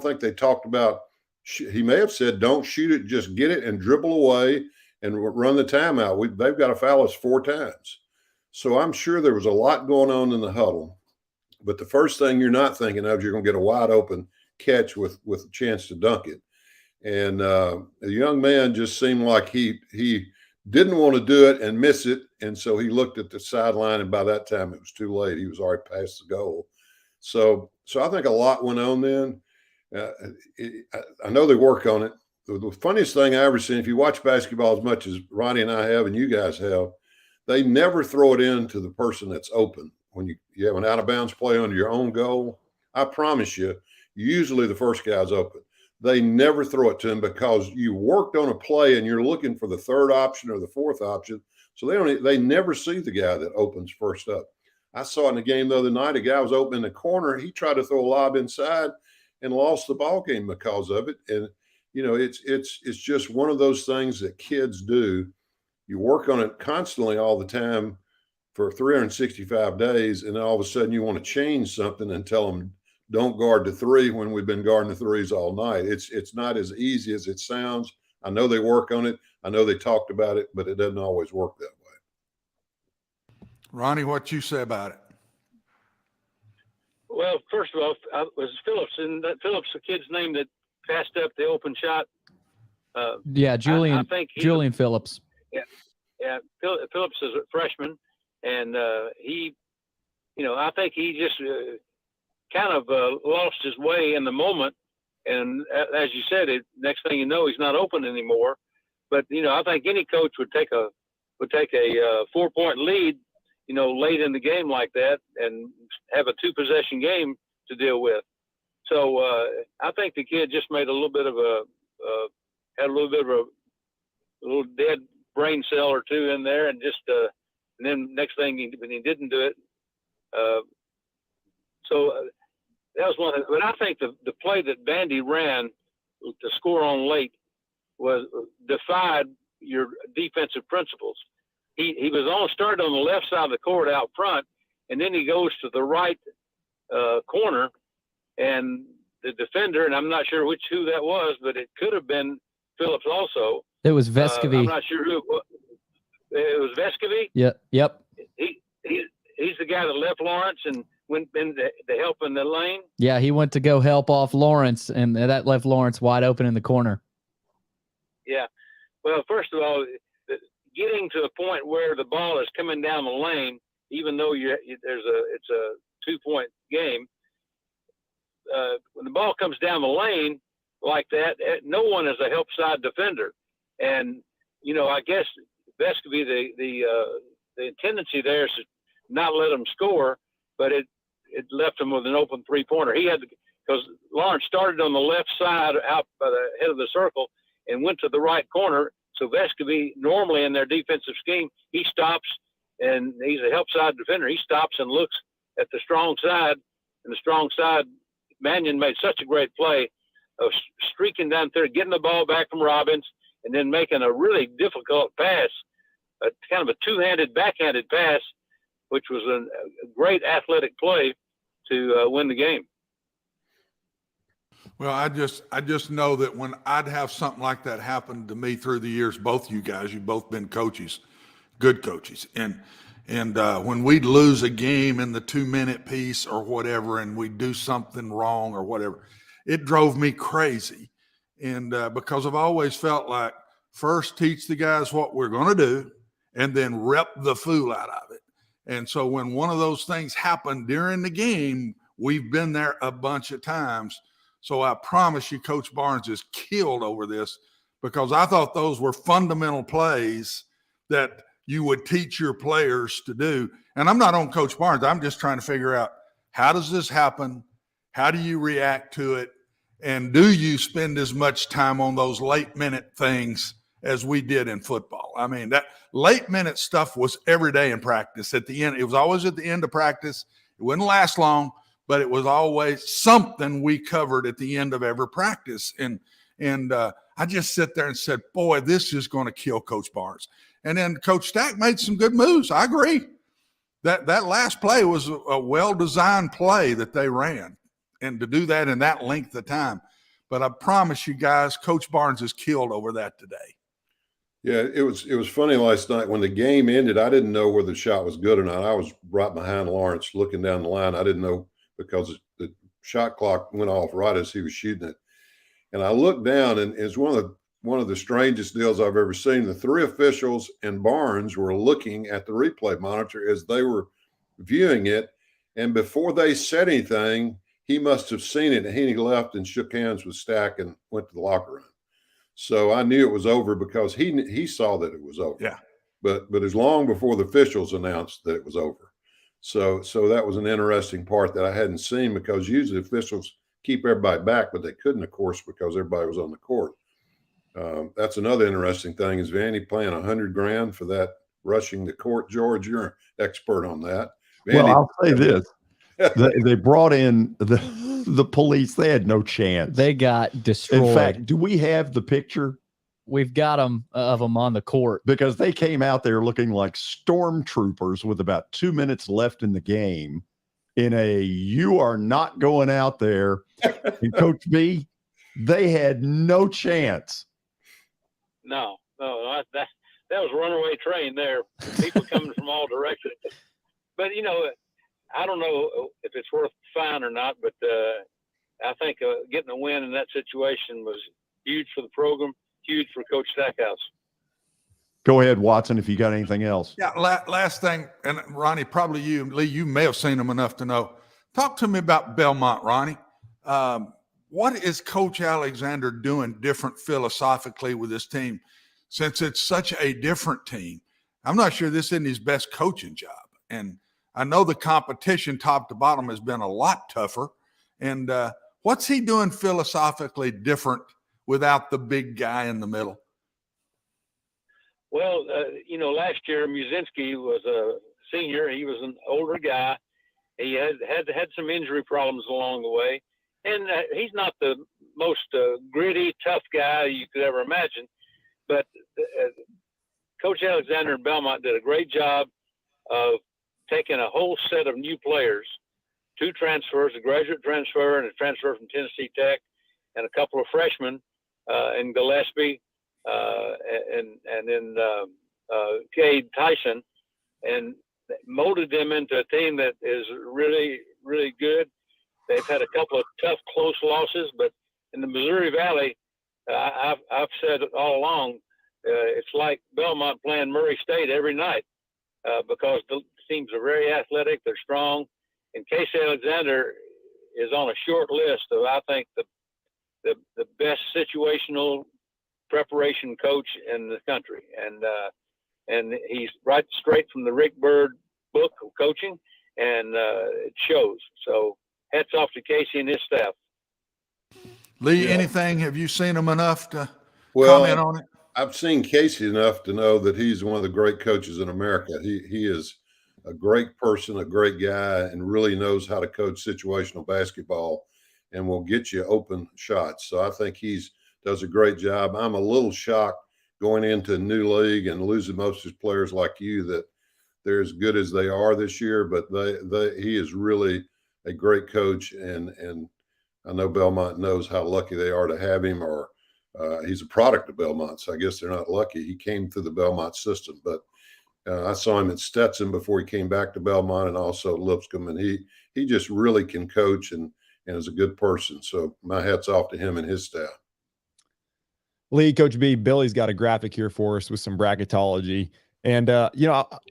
think they talked about, he may have said, don't shoot it, just get it and dribble away and run the timeout. They've got to foul us 4 times. So I'm sure there was a lot going on in the huddle. But the first thing you're not thinking of, you're going to get a wide open catch with a chance to dunk it. And the young man just seemed like he didn't want to do it and miss it. And so he looked at the sideline, and by that time it was too late. He was already past the goal. So I think a lot went on then. I know they work on it. The funniest thing I ever seen, if you watch basketball as much as Ronnie and I have and you guys have, they never throw it in to the person that's open. When you have an out-of-bounds play under your own goal, I promise you, usually the first guy's open. They never throw it to him because you worked on a play and you're looking for the third option or the fourth option. So they never see the guy that opens first up. I saw in the game the other night, a guy was open in the corner. He tried to throw a lob inside and lost the ball game because of it. And, it's just one of those things that kids do. You work on it constantly all the time for 365 days. And then all of a sudden you want to change something and tell them, don't guard the three when we've been guarding the threes all night. It's not as easy as it sounds. I know they work on it. I know they talked about it, but it doesn't always work that way. Ronnie, what you say about it? Well, first of all, was Phillips, and Phillips, the kid's name that passed up the open shot. Julian. I think Julian Phillips. Yeah. Phillips is a freshman, and he, I think he just kind of lost his way in the moment. And as you said, next thing you know, he's not open anymore. But I think any coach would take a 4-point lead, late in the game like that, and have a 2-possession game to deal with. So I think the kid just made a little bit of had a little dead brain cell or two in there, and just and then next thing when he didn't do it. So that was one. But I think the play that Vandy ran to score on late defied your defensive principles. He was started on the left side of the court out front, and then he goes to the right corner, and the defender, and I'm not sure who that was, but it could have been Phillips also. It was Vescovy. I'm not sure who it was. It was Vescovy? Yeah. Yep. He's the guy that left Lawrence and went in to help in the lane. Yeah, he went to go help off Lawrence, and that left Lawrence wide open in the corner. Yeah. Well, first of all, getting to a point where the ball is coming down the lane, even though it's a 2-point game, when the ball comes down the lane like that, no one is a help side defender. And, I guess Vescovy, the tendency there is to not let them score, but it left him with an open 3-pointer. Because Lawrence started on the left side out by the head of the circle and went to the right corner. So Vescovy, normally in their defensive scheme, he stops, and he's a help side defender. He stops and looks at the strong side, and the strong side, Mannion made such a great play of streaking down there, getting the ball back from Robbins, and then making a really difficult pass, a kind of a backhanded pass, which was a great athletic play to win the game. Well, I just know that when I'd have something like that happen to me through the years, both you guys, you've both been coaches, good coaches, and when we'd lose a game in the 2-minute piece or whatever, and we'd do something wrong or whatever, it drove me crazy. And because I've always felt like first teach the guys what we're going to do and then rep the fool out of it. And so when one of those things happened during the game, we've been there a bunch of times. So I promise you, Coach Barnes is killed over this, because I thought those were fundamental plays that you would teach your players to do. And I'm not on Coach Barnes. I'm just trying to figure out, how does this happen? How do you react to it? And do you spend as much time on those late minute things as we did in football? I mean, that late minute stuff was every day in practice. At the end, it was always at the end of practice. It wouldn't last long, but it was always something we covered at the end of every practice. And I just sit there and said, boy, this is going to kill Coach Barnes. And then Coach Stack made some good moves. I agree. That last play was a well-designed play that they ran, and to do that in that length of time. But I promise you guys, Coach Barnes is killed over that today. Yeah, it was funny last night when the game ended. I didn't know whether the shot was good or not. I was right behind Lawrence looking down the line. I didn't know, because the shot clock went off right as he was shooting it. And I looked down, and it's one of one of the strangest deals I've ever seen. The three officials and Barnes were looking at the replay monitor as they were viewing it. And before they said anything, he must have seen it. And he left and shook hands with Stack and went to the locker room. So I knew it was over because he saw that it was over. Yeah. But it was long before the officials announced that it was over. So that was an interesting part that I hadn't seen, because usually officials keep everybody back, but they couldn't, of course, because everybody was on the court. That's another interesting thing. Is Vandy playing $100,000 for that rushing the court? George, you're an expert on that. Vandy, well, I'll say this: they brought in the police. They had no chance. They got destroyed. In fact, do we have the picture? We've got them on the court, because they came out there looking like stormtroopers with about 2 minutes left in the game. In a "you are not going out there," and Coach B, they had no chance. No, that was a runaway train there. People coming from all directions. But I don't know if it's worth the fine or not. But I think getting a win in that situation was huge for the program, huge for Coach Stackhouse. Go ahead, Watson, if you got anything else. Yeah, last thing, and Ronnie, probably you, Lee, you may have seen them enough to know. Talk to me about Belmont, Ronnie. What is Coach Alexander doing different philosophically with this team, since it's such a different team? I'm not sure this isn't his best coaching job. And I know the competition top to bottom has been a lot tougher. And what's he doing philosophically different without the big guy in the middle? Well, last year Muzinski was a senior. He was an older guy. He had some injury problems along the way. And he's not the most gritty, tough guy you could ever imagine. But Coach Alexander and Belmont did a great job of taking a whole set of new players, 2 transfers, a graduate transfer and a transfer from Tennessee Tech, and a couple of freshmen in Gillespie and then Cade Tyson, and molded them into a team that is really, really good. They've had a couple of tough, close losses, but in the Missouri Valley, I've said it all along, it's like Belmont playing Murray State every night because the teams are very athletic, they're strong, and Casey Alexander is on a short list of, I think, the best situational preparation coach in the country, and he's right straight from the Rick Byrd book of coaching, and it shows. So hats off to Casey and his staff. Lee, anything? Have you seen him enough to comment on it? I've seen Casey enough to know that he's one of the great coaches in America. He is a great person, a great guy, and really knows how to coach situational basketball and will get you open shots. So I think does a great job. I'm a little shocked going into a new league and losing most of his players like you, that they're as good as they are this year, but he is really a great coach, and I know Belmont knows how lucky they are to have him, or he's a product of Belmont, so I guess they're not lucky. He came through the Belmont system, but I saw him at Stetson before he came back to Belmont, and also Lipscomb, and he just really can coach and is a good person. So my hat's off to him and his staff. Lee, Coach B, Billy's got a graphic here for us with some bracketology. And,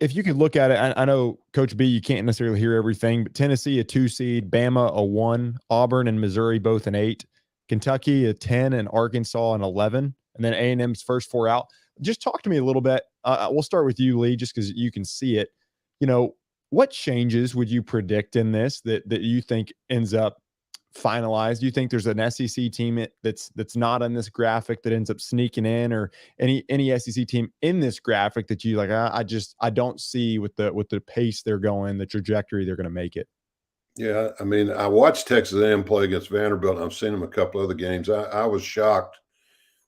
if you could look at it, I know, Coach B, you can't necessarily hear everything, but Tennessee, a 2 seed, Bama, a 1, Auburn and Missouri, both an 8, Kentucky, a 10, and Arkansas, an 11, and then A&M's first 4 out. Just talk to me a little bit. We'll start with you, Lee, just because you can see it. What changes would you predict in this that you think ends up finalized? Do you think there's an SEC team that's not on this graphic that ends up sneaking in, or any SEC team in this graphic that you like? I don't see with the pace they're going, the trajectory they're going to make it. Yeah, I mean, I watched Texas A&M play against Vanderbilt, and I've seen them a couple other games. I was shocked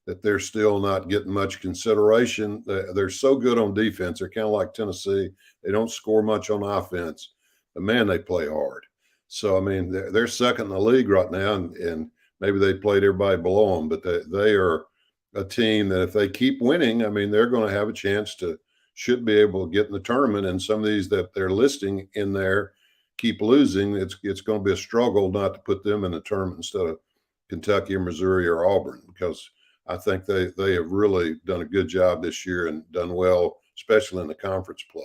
that they're still not getting much consideration. They're so good on defense. They're kind of like Tennessee. They don't score much on offense, but man, they play hard. So, I mean, they're second in the league right now, and maybe they played everybody below them, but they are a team that if they keep winning, I mean, they're going to have a chance should be able to get in the tournament. And some of these that they're listing in there keep losing. It's going to be a struggle not to put them in the tournament instead of Kentucky or Missouri or Auburn, because I think they have really done a good job this year and done well, especially in the conference play.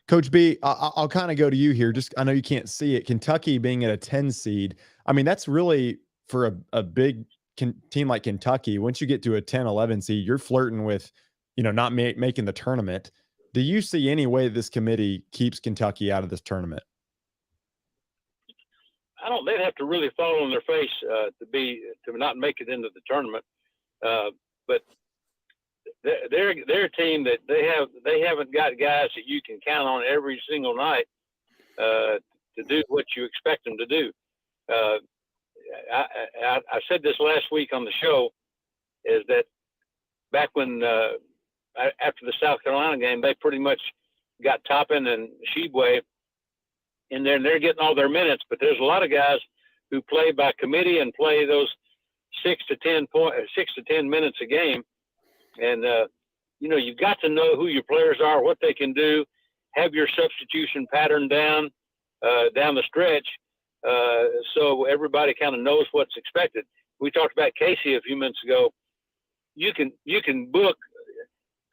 Coach B, I'll kind of go to you here. Just I know you can't see it. Kentucky being at a 10 seed. I mean, that's really for a big team like Kentucky. Once you get to a 10, 11 seed, you're flirting with, not making the tournament. Do you see any way this committee keeps Kentucky out of this tournament? I don't. They'd have to really fall on their face to not make it into the tournament. But they're a team that they haven't got guys that you can count on every single night to do what you expect them to do. I said this last week on the show, is that back when after the South Carolina game, they pretty much got Toppin and Shebue in there, and they're getting all their minutes. But there's a lot of guys who play by committee and play those 6 to 10 minutes a game. And you've got to know who your players are, what they can do, have your substitution pattern down the stretch, so everybody kind of knows what's expected. We talked about Casey a few minutes ago. You can book.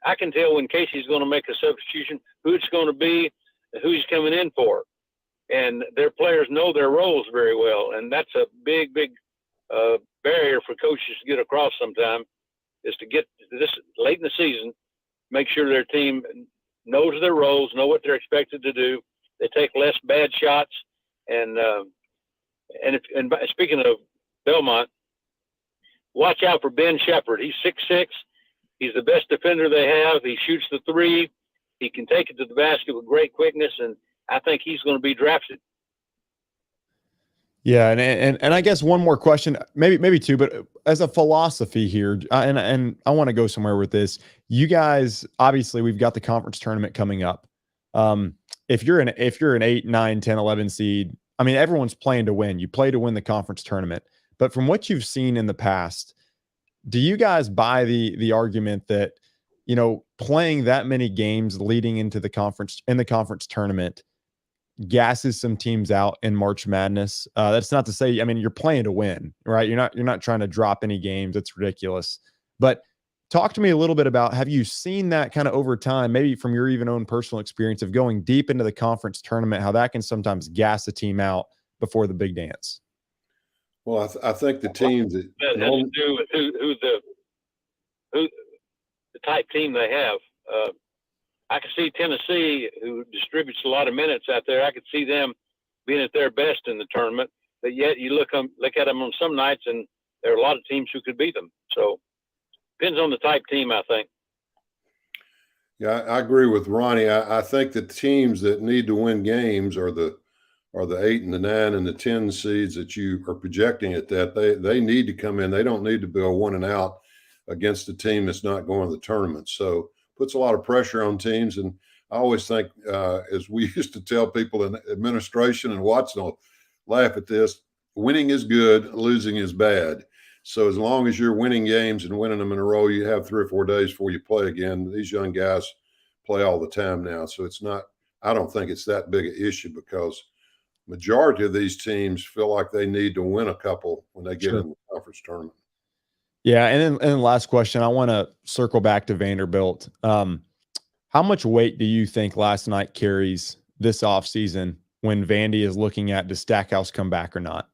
I can tell when Casey's going to make a substitution, who it's going to be, who he's coming in for. And their players know their roles very well. And that's a big barrier for coaches to get across sometimes, is to get this late in the season, make sure their team knows their roles, know what they're expected to do. They take less bad shots. And speaking of Belmont, watch out for Ben Shepherd. He's 6'6". He's the best defender they have. He shoots the three. He can take it to the basket with great quickness, and I think he's going to be drafted. Yeah, and I guess one more question, maybe two, but as a philosophy here, and I want to go somewhere with this. You guys, obviously, we've got the conference tournament coming up. If you're an 8, 9, 10, 11 seed, I mean, everyone's playing to win. You play to win the conference tournament. But from what you've seen in the past, do you guys buy the argument that, playing that many games leading into the conference tournament gasses some teams out in March Madness? That's not to say, I mean, you're playing to win, right? You're not trying to drop any games. It's ridiculous. But talk to me a little bit about, have you seen that kind of over time, maybe from your even own personal experience of going deep into the conference tournament, how that can sometimes gas a team out before the big dance? Well, I think the teams that has to do with who the type team they have. I can see Tennessee, who distributes a lot of minutes out there. I could see them being at their best in the tournament. But yet you look at them on some nights, and there are a lot of teams who could beat them. So depends on the type team, I think. Yeah, I agree with Ronnie. I think the teams that need to win games are the 8 and the 9 and the 10 seeds that you are projecting at that. They need to come in. They don't need to go 1 and out against a team that's not going to the tournament. So puts a lot of pressure on teams. And I always think, as we used to tell people in administration, and Watson will laugh at this, winning is good, losing is bad. So as long as you're winning games and winning them in a row, you have 3 or 4 days before you play again. These young guys play all the time now. So I don't think it's that big an issue, because majority of these teams feel like they need to win a couple when they get in the conference tournament. Yeah, and then last question, I want to circle back to Vanderbilt. How much weight do you think last night carries this offseason when Vandy is looking at, does Stackhouse come back or not?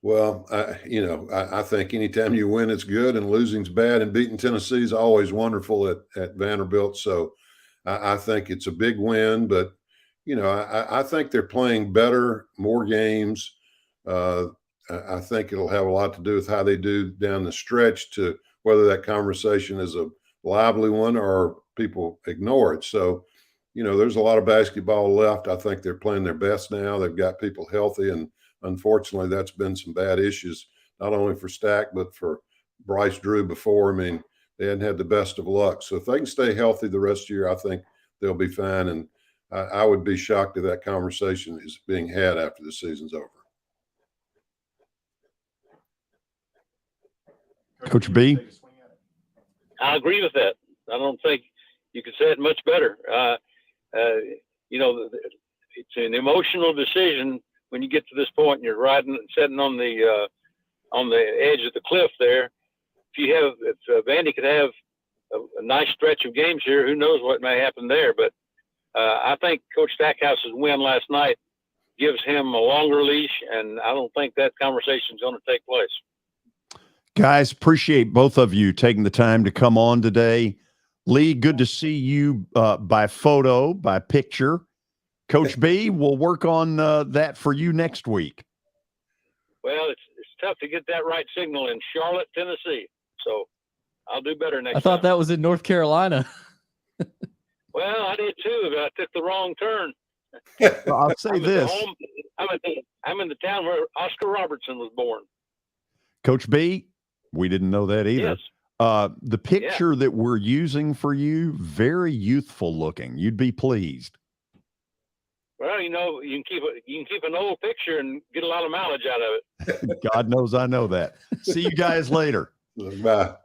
Well, I think anytime you win, it's good, and losing's bad, and beating Tennessee is always wonderful at Vanderbilt. So I think it's a big win, but I think they're playing better, more games. I think it'll have a lot to do with how they do down the stretch, to whether that conversation is a lively one or people ignore it. So, there's a lot of basketball left. I think they're playing their best now. They've got people healthy, and unfortunately, that's been some bad issues, not only for Stack, but for Bryce Drew before. I mean, they hadn't had the best of luck. So if they can stay healthy the rest of the year, I think they'll be fine. And I would be shocked if that conversation is being had after the season's over. Coach B? I agree with that. I don't think you could say it much better. It's an emotional decision when you get to this point and you're sitting on the on the edge of the cliff there. If Vandy could have a nice stretch of games here, who knows what may happen there. But I think Coach Stackhouse's win last night gives him a longer leash, and I don't think that conversation is going to take place. Guys, appreciate both of you taking the time to come on today. Lee, good to see you by photo, by picture. Coach B, we'll work on that for you next week. Well, it's tough to get that right signal in Charlotte, Tennessee. So I'll do better next time. I thought that was in North Carolina. Well, I did too, but I took the wrong turn. Well, I'll say this. I'm in the town where Oscar Robertson was born. Coach B, we didn't know that either. Yes. The picture that we're using for you, very youthful looking. You'd be pleased. Well, you can keep an old picture and get a lot of mileage out of it. God knows I know that. See you guys later. Bye.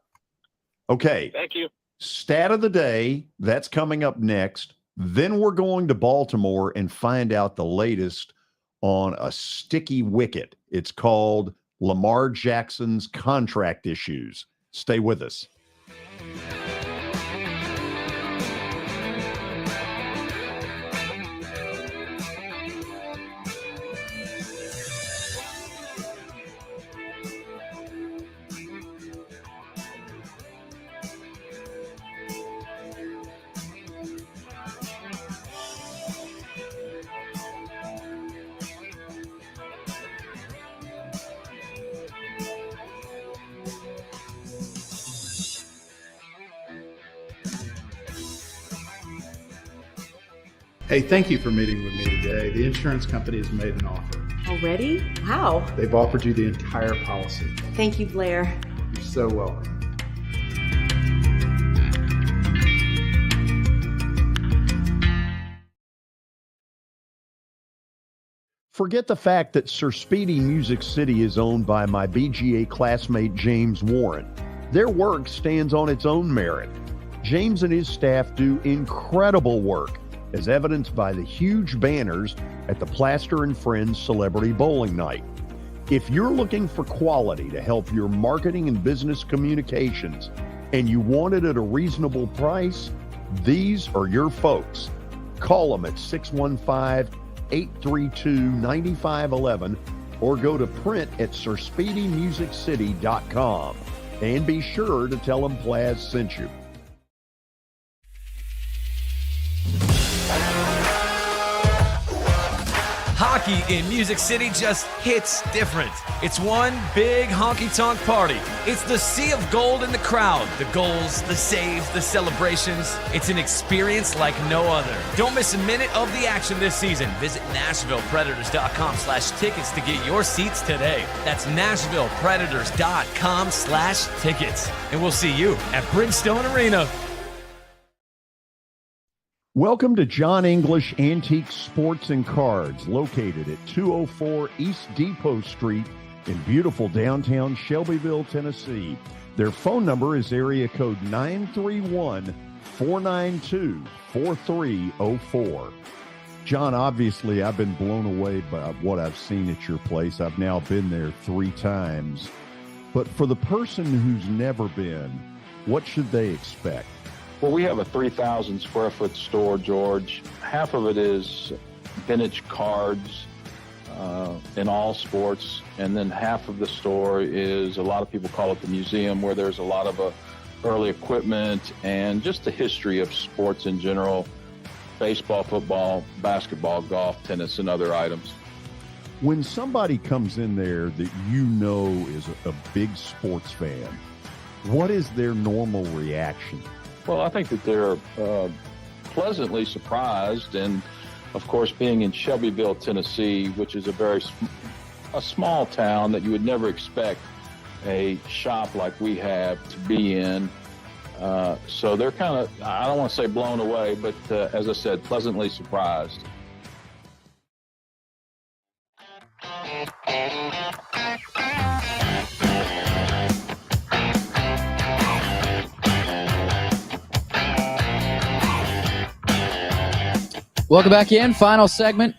Okay. Thank you. Stat of the day, that's coming up next. Then we're going to Baltimore and find out the latest on a sticky wicket. It's called Lamar Jackson's contract issues. Stay with us. Hey, thank you for meeting with me today. The insurance company has made an offer. Already? How? They've offered you the entire policy. Thank you, Blair. You're so welcome. Forget the fact that Sir Speedy Music City is owned by my BGA classmate James Warren. Their work stands on its own merit. James and his staff do incredible work, as evidenced by the huge banners at the Plaster and Friends Celebrity Bowling Night. If you're looking for quality to help your marketing and business communications, and you want it at a reasonable price, these are your folks. Call them at 615-832-9511 or go to print at sirspeedymusiccity.com. And be sure to tell them Plaz sent you. Hockey in Music City just hits different. It's one big honky-tonk party. It's the sea of gold in the crowd. The goals, the saves, the celebrations. It's an experience like no other. Don't miss a minute of the action this season. Visit NashvillePredators.com/tickets to get your seats today. That's NashvillePredators.com/tickets. And we'll see you at Bridgestone Arena. Welcome to John English Antique Sports and Cards, located at 204 East Depot Street in beautiful downtown Shelbyville, Tennessee. Their phone number is area code 931-492-4304. John, obviously, I've been blown away by what I've seen at your place. I've now been there 3 times. But for the person who's never been, what should they expect? Well, we have a 3,000 square foot store, George. Half of it is vintage cards in all sports. And then half of the store is, a lot of people call it the museum, where there's a lot of early equipment and just the history of sports in general: baseball, football, basketball, golf, tennis, and other items. When somebody comes in there that you know is a big sports fan, what is their normal reaction? Well, I think that they're pleasantly surprised. And, of course, being in Shelbyville, Tennessee, which is a small town that you would never expect a shop like we have to be in. So they're kind of, I don't want to say blown away, but as I said, pleasantly surprised. Welcome back in. Final segment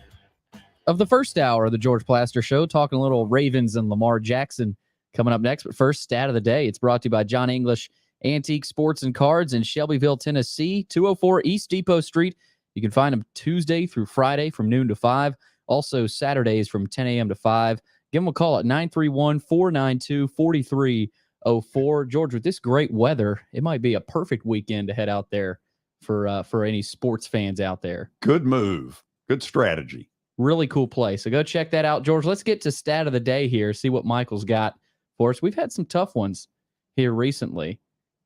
of the first hour of the George Plaster Show, talking a little Ravens and Lamar Jackson coming up next. But first, stat of the day. It's brought to you by John English Antique Sports and Cards in Shelbyville, Tennessee, 204 East Depot Street. You can find them Tuesday through Friday from noon to 5. Also, Saturdays from 10 a.m. to 5. Give them a call at 931-492-4304. George, with this great weather, it might be a perfect weekend to head out there for any sports fans out there. Good move. Good strategy. Really cool place. So go check that out, George. Let's get to stat of the day here, see what Michael's got for us. We've had some tough ones here recently.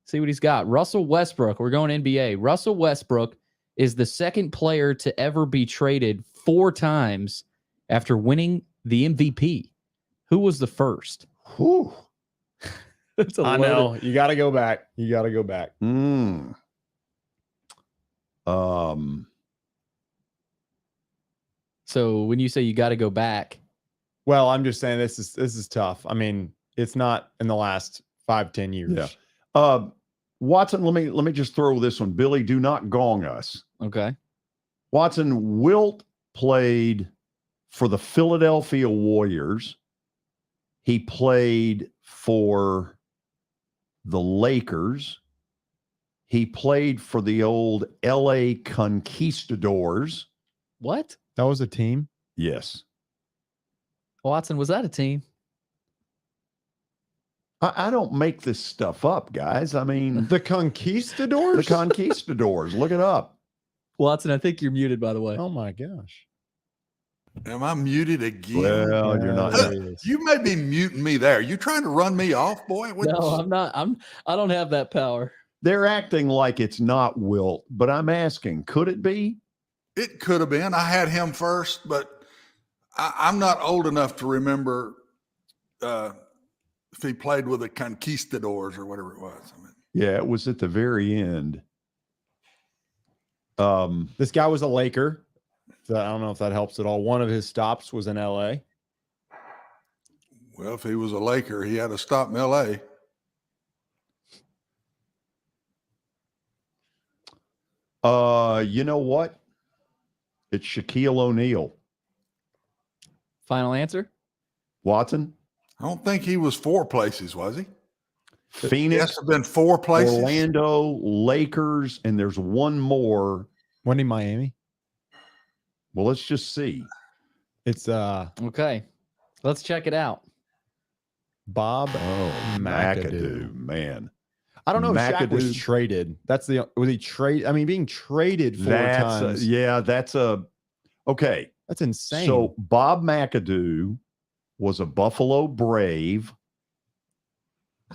See what he's got. Russell Westbrook. We're going NBA. Russell Westbrook is the second player to ever be traded 4 times after winning the MVP. Who was the first? Whew. I know. You got to go back. So when you say you got to go back, well, I'm just saying this is tough. I mean, it's not in the last 5-10 years. Yeah. Watson, let me just throw this one. Billy, do not gong us. Okay. Watson, Wilt played for the Philadelphia Warriors. He played for the Lakers. He played for the old LA Conquistadors. What? That was a team? Yes. Watson, was that a team? I don't make this stuff up, guys. I mean, the Conquistadors? The Conquistadors. Look it up. Watson, I think you're muted, by the way. Oh, my gosh. Am I muted again? Well, you're not. You may be muting me there. You trying to run me off, boy? No, I'm not. I don't have that power. They're acting like it's not Wilt, but I'm asking, could it be? It could have been. I had him first, but I'm not old enough to remember if he played with the Conquistadors or whatever it was. I mean, yeah, it was at the very end. This guy was a Laker. So I don't know if that helps at all. One of his stops was in LA. Well, if he was a Laker, he had to stop in LA. You know what? It's Shaquille O'Neal. Final answer? Watson? I don't think he was 4 places, was he? Phoenix. He has to have been 4 places. Orlando, Lakers, and there's one more. When in Miami? Well, let's just see. It's okay. Let's check it out. Bob McAdoo, man. I don't know if Shaq was traded. Was he trade? I mean, being traded 4 times. That's okay. That's insane. So Bob McAdoo was a Buffalo Brave.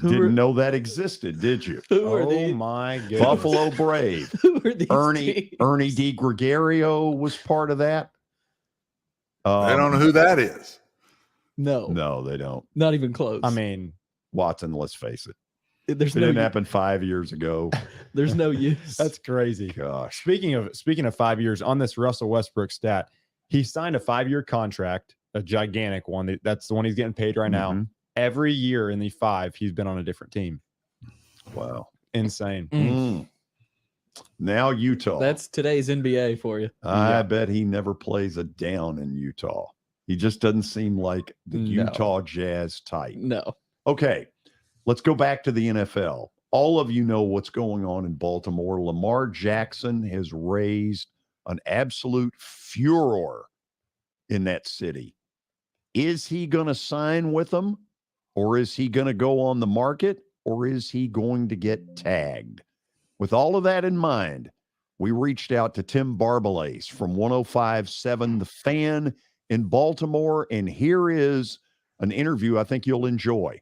Didn't know that existed, did you? Oh my goodness. Buffalo Brave. Who are these Ernie D. Gregorio was part of that. I don't know who that is. No, they don't. Not even close. I mean, Watson, let's face it. It didn't happen 5 years ago. There's no use. That's crazy. Gosh. Speaking of 5 years, on this Russell Westbrook stat, he signed a 5-year contract, a gigantic one. That's the one he's getting paid right now. Every year in the 5, he's been on a different team. Wow. Insane. Now Utah. That's today's NBA for you. I bet he never plays a down in Utah. He just doesn't seem like the Utah Jazz type. No. Okay. Let's go back to the NFL. All of you know what's going on in Baltimore. Lamar Jackson has raised an absolute furor in that city. Is he going to sign with them, or is he going to go on the market, or is he going to get tagged? With all of that in mind, we reached out to Tim Barbalace from 105.7 The Fan in Baltimore, and here is an interview I think you'll enjoy.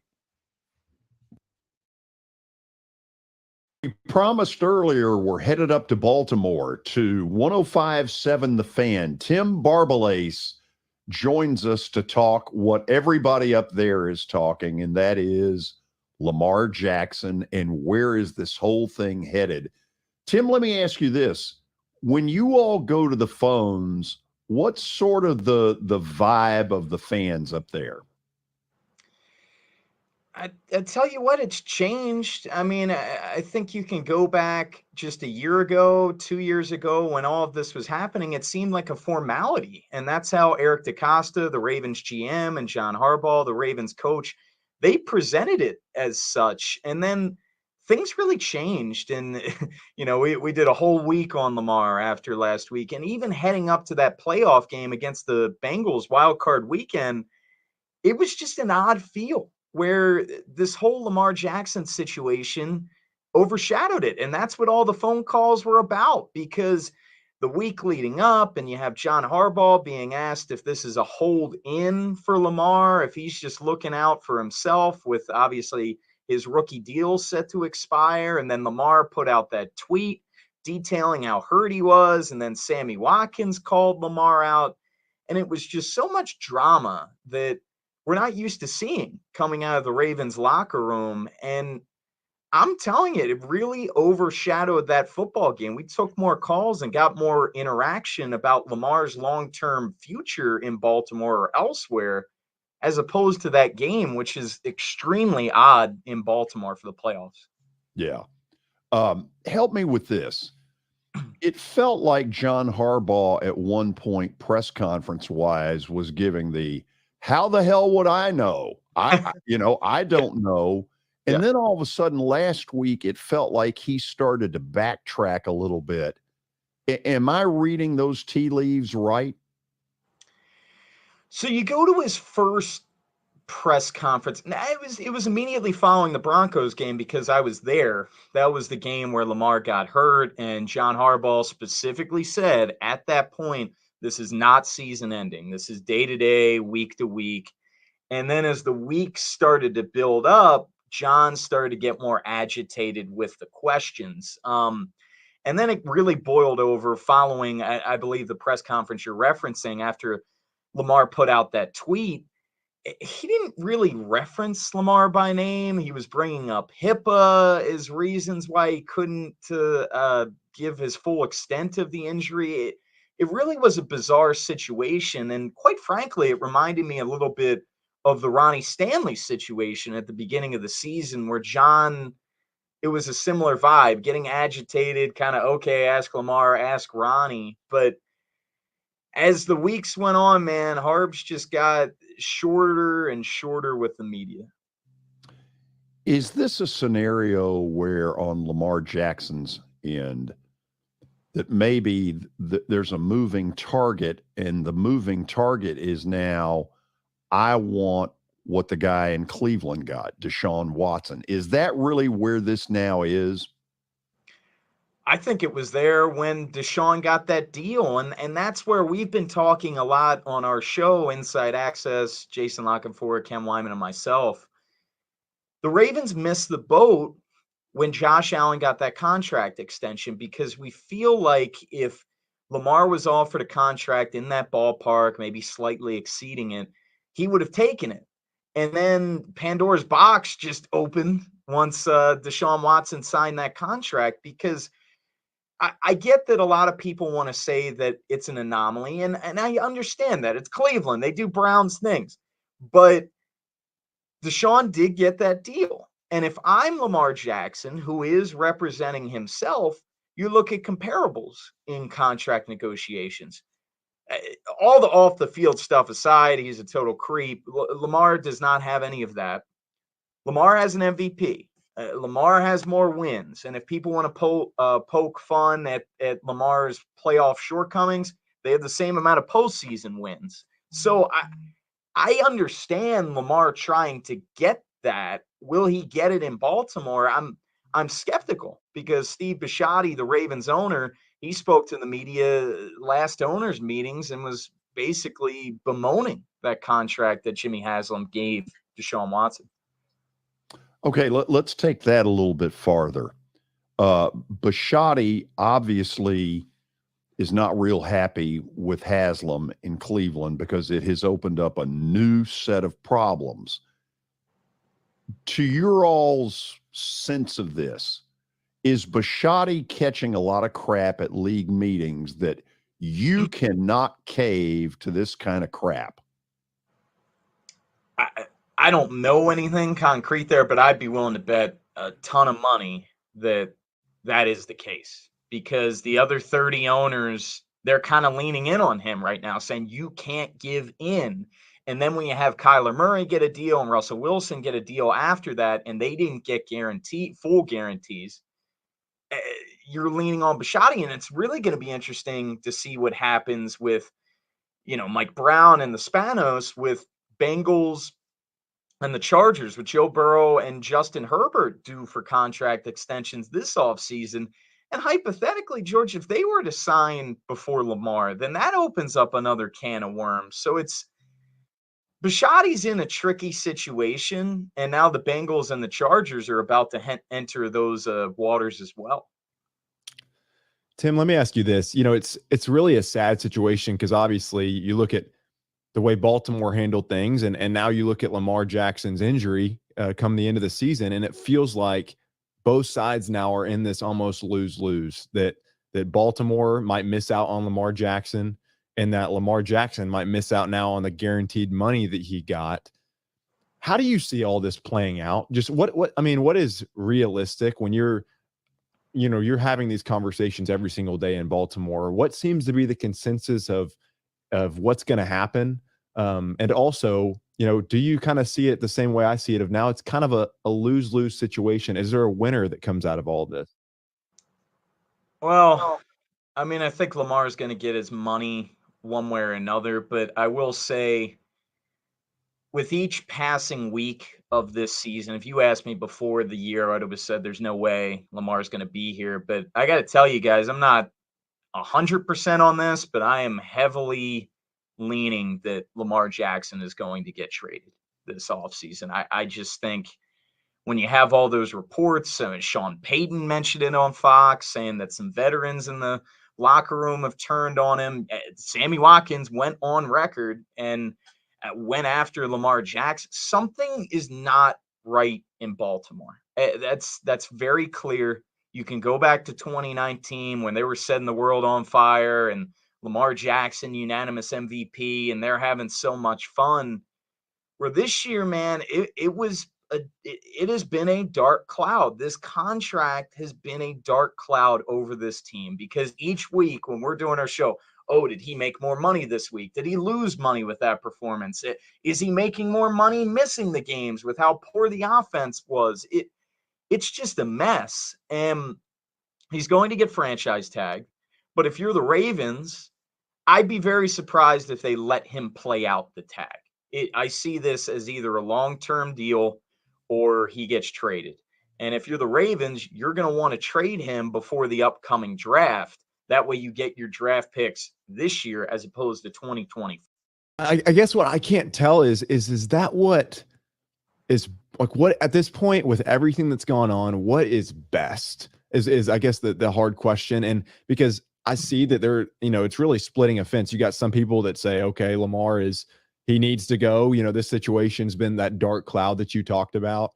We promised earlier we're headed up to Baltimore to 105.7 The Fan. Tim Barbalace joins us to talk what everybody up there is talking, and that is Lamar Jackson and where is this whole thing headed. Tim, let me ask you this. When you all go to the phones, what's sort of the vibe of the fans up there? I tell you what, it's changed. I mean, I think you can go back just a year ago, 2 years ago, when all of this was happening. It seemed like a formality. And that's how Eric DeCosta, the Ravens GM, and John Harbaugh, the Ravens coach, they presented it as such. And then things really changed. And, we did a whole week on Lamar after last week. And even heading up to that playoff game against the Bengals wild card weekend, it was just an odd feel where this whole Lamar Jackson situation overshadowed it. And that's what all the phone calls were about, because the week leading up, and you have John Harbaugh being asked if this is a hold in for Lamar, if he's just looking out for himself, with obviously his rookie deal set to expire. And then Lamar put out that tweet detailing how hurt he was. And then Sammy Watkins called Lamar out. And it was just so much drama that we're not used to seeing coming out of the Ravens locker room. And I'm telling you, it really overshadowed that football game. We took more calls and got more interaction about Lamar's long-term future in Baltimore or elsewhere, as opposed to that game, which is extremely odd in Baltimore for the playoffs. Yeah. Help me with this. It felt like John Harbaugh at one point, press conference wise, was giving the, how the hell would I know? I don't know. And then all of a sudden last week, it felt like he started to backtrack a little bit. Am I reading those tea leaves right? So you go to his first press conference. Now, it was immediately following the Broncos game, because I was there. That was the game where Lamar got hurt, and John Harbaugh specifically said at that point, this is not season ending. This is day to day, week to week. And then as the weeks started to build up, John started to get more agitated with the questions. And then it really boiled over following, I believe, the press conference you're referencing, after Lamar put out that tweet. He didn't really reference Lamar by name. He was bringing up HIPAA as reasons why he couldn't give his full extent of the injury. It really was a bizarre situation. And quite frankly, it reminded me a little bit of the Ronnie Stanley situation at the beginning of the season, where John, it was a similar vibe, getting agitated, kind of, okay, ask Lamar, ask Ronnie. But as the weeks went on, man, Harbs just got shorter and shorter with the media. Is this a scenario where on Lamar Jackson's end that maybe there's a moving target, and the moving target is now, I want what the guy in Cleveland got, Deshaun Watson? Is that really where this now is? I think it was there when Deshaun got that deal. And that's where we've been talking a lot on our show, Inside Access, Jason Lockenford, Ken Wyman, and myself. The Ravens missed the boat when Josh Allen got that contract extension, because we feel like if Lamar was offered a contract in that ballpark, maybe slightly exceeding it, he would have taken it. And then Pandora's box just opened once Deshaun Watson signed that contract, because I get that a lot of people want to say that it's an anomaly, and I understand that. It's Cleveland. They do Browns things. But Deshaun did get that deal. And if I'm Lamar Jackson, who is representing himself, you look at comparables in contract negotiations. All the off the field stuff aside, he's a total creep. Lamar does not have any of that. Lamar has an MVP. Lamar has more wins. And if people want to poke fun at Lamar's playoff shortcomings, they have the same amount of postseason wins. So I understand Lamar trying to get that. Will he get it in Baltimore? I'm skeptical, because Steve Bisciotti, the Ravens owner, he spoke to the media last owners meetings and was basically bemoaning that contract that Jimmy Haslam gave Deshaun Watson. Okay, let's take that a little bit farther. Bisciotti obviously is not real happy with Haslam in Cleveland, because it has opened up a new set of problems. To your all's sense of this, is Bisciotti catching a lot of crap at league meetings that you cannot cave to this kind of crap? I don't know anything concrete there, but I'd be willing to bet a ton of money that is the case, because the other 30 owners, they're kind of leaning in on him right now, saying you can't give in. And then when you have Kyler Murray get a deal and Russell Wilson get a deal after that, and they didn't get full guarantees, you're leaning on Bisciotti, and it's really going to be interesting to see what happens with, Mike Brown and the Spanos, with Bengals and the Chargers, with Joe Burrow and Justin Herbert due for contract extensions this offseason. And hypothetically, George, if they were to sign before Lamar, then that opens up another can of worms. So Bisciotti's in a tricky situation, and now the Bengals and the Chargers are about to enter those waters as well. Tim, let me ask you this. It's really a sad situation because obviously you look at the way Baltimore handled things, and now you look at Lamar Jackson's injury come the end of the season, and it feels like both sides now are in this almost lose-lose, that Baltimore might miss out on Lamar Jackson, and that Lamar Jackson might miss out now on the guaranteed money that he got. How do you see all this playing out? Just what is realistic when you're having these conversations every single day in Baltimore? What seems to be the consensus of what's going to happen? And also, do you kind of see it the same way I see it, of now it's kind of a lose-lose situation? Is there a winner that comes out of all of this? Well, I mean, I think Lamar is going to get his money one way or another, but I will say, with each passing week of this season, if you asked me before the year, I'd have said there's no way Lamar's going to be here. But I got to tell you guys, I'm not 100% on this, but I am heavily leaning that Lamar Jackson is going to get traded this offseason. I just think when you have all those reports, Sean Payton mentioned it on Fox, saying that some veterans in the locker room have turned on him. Sammy Watkins went on record and went after Lamar Jackson. Something is not right in Baltimore. That's very clear. You can go back to 2019 when they were setting the world on fire and Lamar Jackson, unanimous MVP, and they're having so much fun. Where this year, man, it has been a dark cloud. This contract has been a dark cloud over this team, because each week when we're doing our show, did he make more money this week? Did he lose money with that performance? Is he making more money missing the games with how poor the offense was? It's just a mess. And he's going to get franchise tagged. But if you're the Ravens, I'd be very surprised if they let him play out the tag. I see this as either a long-term deal or he gets traded. And if you're the Ravens, you're going to want to trade him before the upcoming draft. That way you get your draft picks this year as opposed to 2020. I guess what I can't tell is that what is like, what at this point with everything that's gone on, what is best is I guess the hard question. And because I see that it's really splitting a fence. You got some people that say, okay, Lamar he needs to go. This situation's been that dark cloud that you talked about.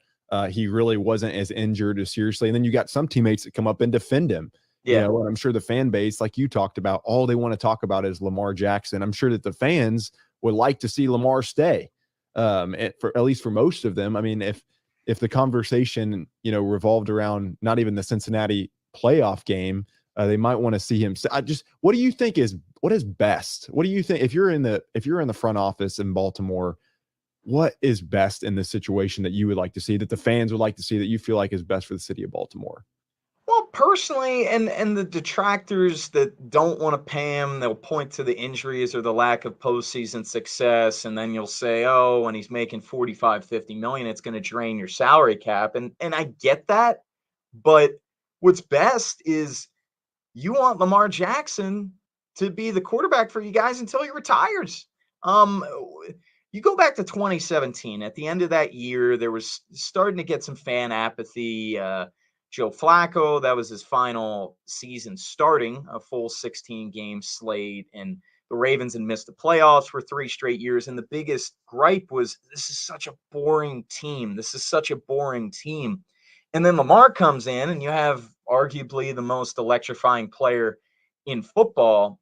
He really wasn't as injured as seriously. And then you got some teammates that come up and defend him. Yeah. And I'm sure the fan base, like you talked about, all they want to talk about is Lamar Jackson. I'm sure that the fans would like to see Lamar stay, at least for most of them. I mean, if the conversation, revolved around not even the Cincinnati playoff game, they might want to see him. What do you think what is best? What do you think if you're in the front office in Baltimore? What is best in this situation that you would like to see, that the fans would like to see, that you feel like is best for the city of Baltimore? Well, personally, and the detractors that don't want to pay him, they'll point to the injuries or the lack of postseason success, and then you'll say, when he's making $45-50 million, it's going to drain your salary cap. And I get that, but what's best is you want Lamar Jackson to be the quarterback for you guys until he retires. You go back to 2017. At the end of that year, there was starting to get some fan apathy. Joe Flacco, that was his final season starting a full 16-game slate, and the Ravens had missed the playoffs for 3 straight years. And the biggest gripe was, this is such a boring team. And then Lamar comes in, and you have arguably the most electrifying player in football.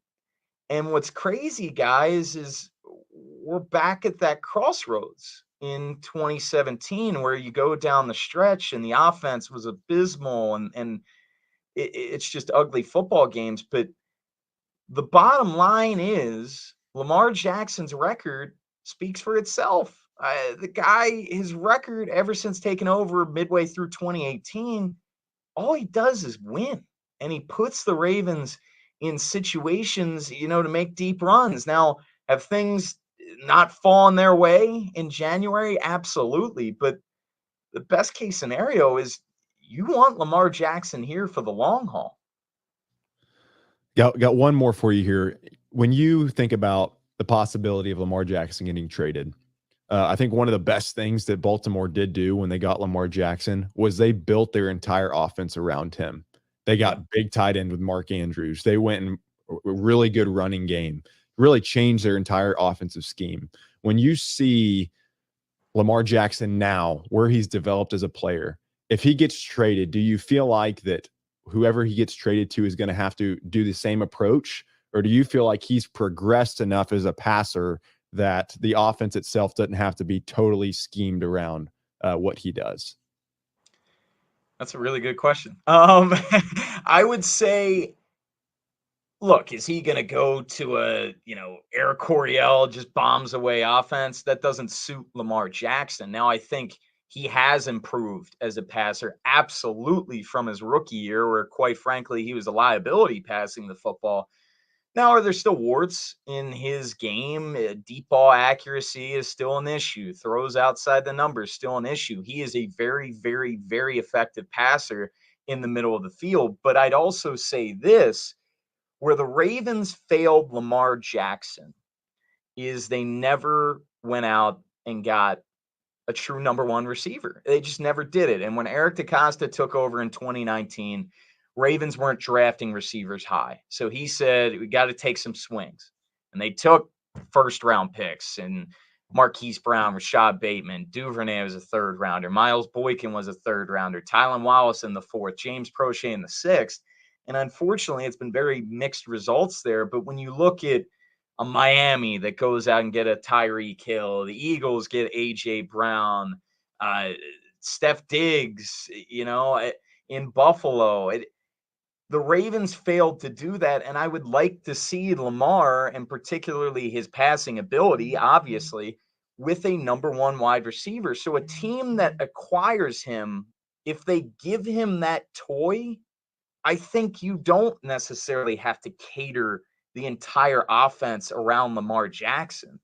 And what's crazy, guys, is we're back at that crossroads in 2017 where you go down the stretch and the offense was abysmal and it's just ugly football games. But the bottom line is Lamar Jackson's record speaks for itself. The guy, his record ever since taking over midway through 2018, all he does is win. And he puts the Ravens in situations, to make deep runs. Now, have things not fallen their way in January? Absolutely. But the best case scenario is you want Lamar Jackson here for the long haul. Got one more for you here. When you think about the possibility of Lamar Jackson getting traded, I think one of the best things that Baltimore did do when they got Lamar Jackson was they built their entire offense around him. They got big tight end with Mark Andrews. They went in a really good running game, really changed their entire offensive scheme. When you see Lamar Jackson now, where he's developed as a player, if he gets traded, do you feel like that whoever he gets traded to is going to have to do the same approach? Or do you feel like he's progressed enough as a passer that the offense itself doesn't have to be totally schemed around what he does? That's a really good question. I would say, look, is he going to go to a, Air Coryell just bombs away offense? That doesn't suit Lamar Jackson. Now, I think he has improved as a passer, absolutely, from his rookie year, where, quite frankly, he was a liability passing the football. Now, are there still warts in his game? Deep ball accuracy is still an issue. Throws outside the numbers, still an issue. He is a very, very, very effective passer in the middle of the field. But I'd also say this, where the Ravens failed Lamar Jackson is they never went out and got a true number one receiver. They just never did it. And when Eric DeCosta took over in 2019, Ravens weren't drafting receivers high. So he said, we got to take some swings. And they took first round picks, and Marquise Brown, Rashad Bateman, Duvernay was a third rounder. Miles Boykin was a third rounder. Tylan Wallace in the fourth, James Prochet in the sixth. And unfortunately, it's been very mixed results there. But when you look at a Miami that goes out and get a Tyreek Hill, the Eagles get A.J. Brown, Steph Diggs, in Buffalo, the Ravens failed to do that, and I would like to see Lamar, and particularly his passing ability, obviously, with a number one wide receiver. So a team that acquires him, if they give him that toy, I think you don't necessarily have to cater the entire offense around Lamar Jackson.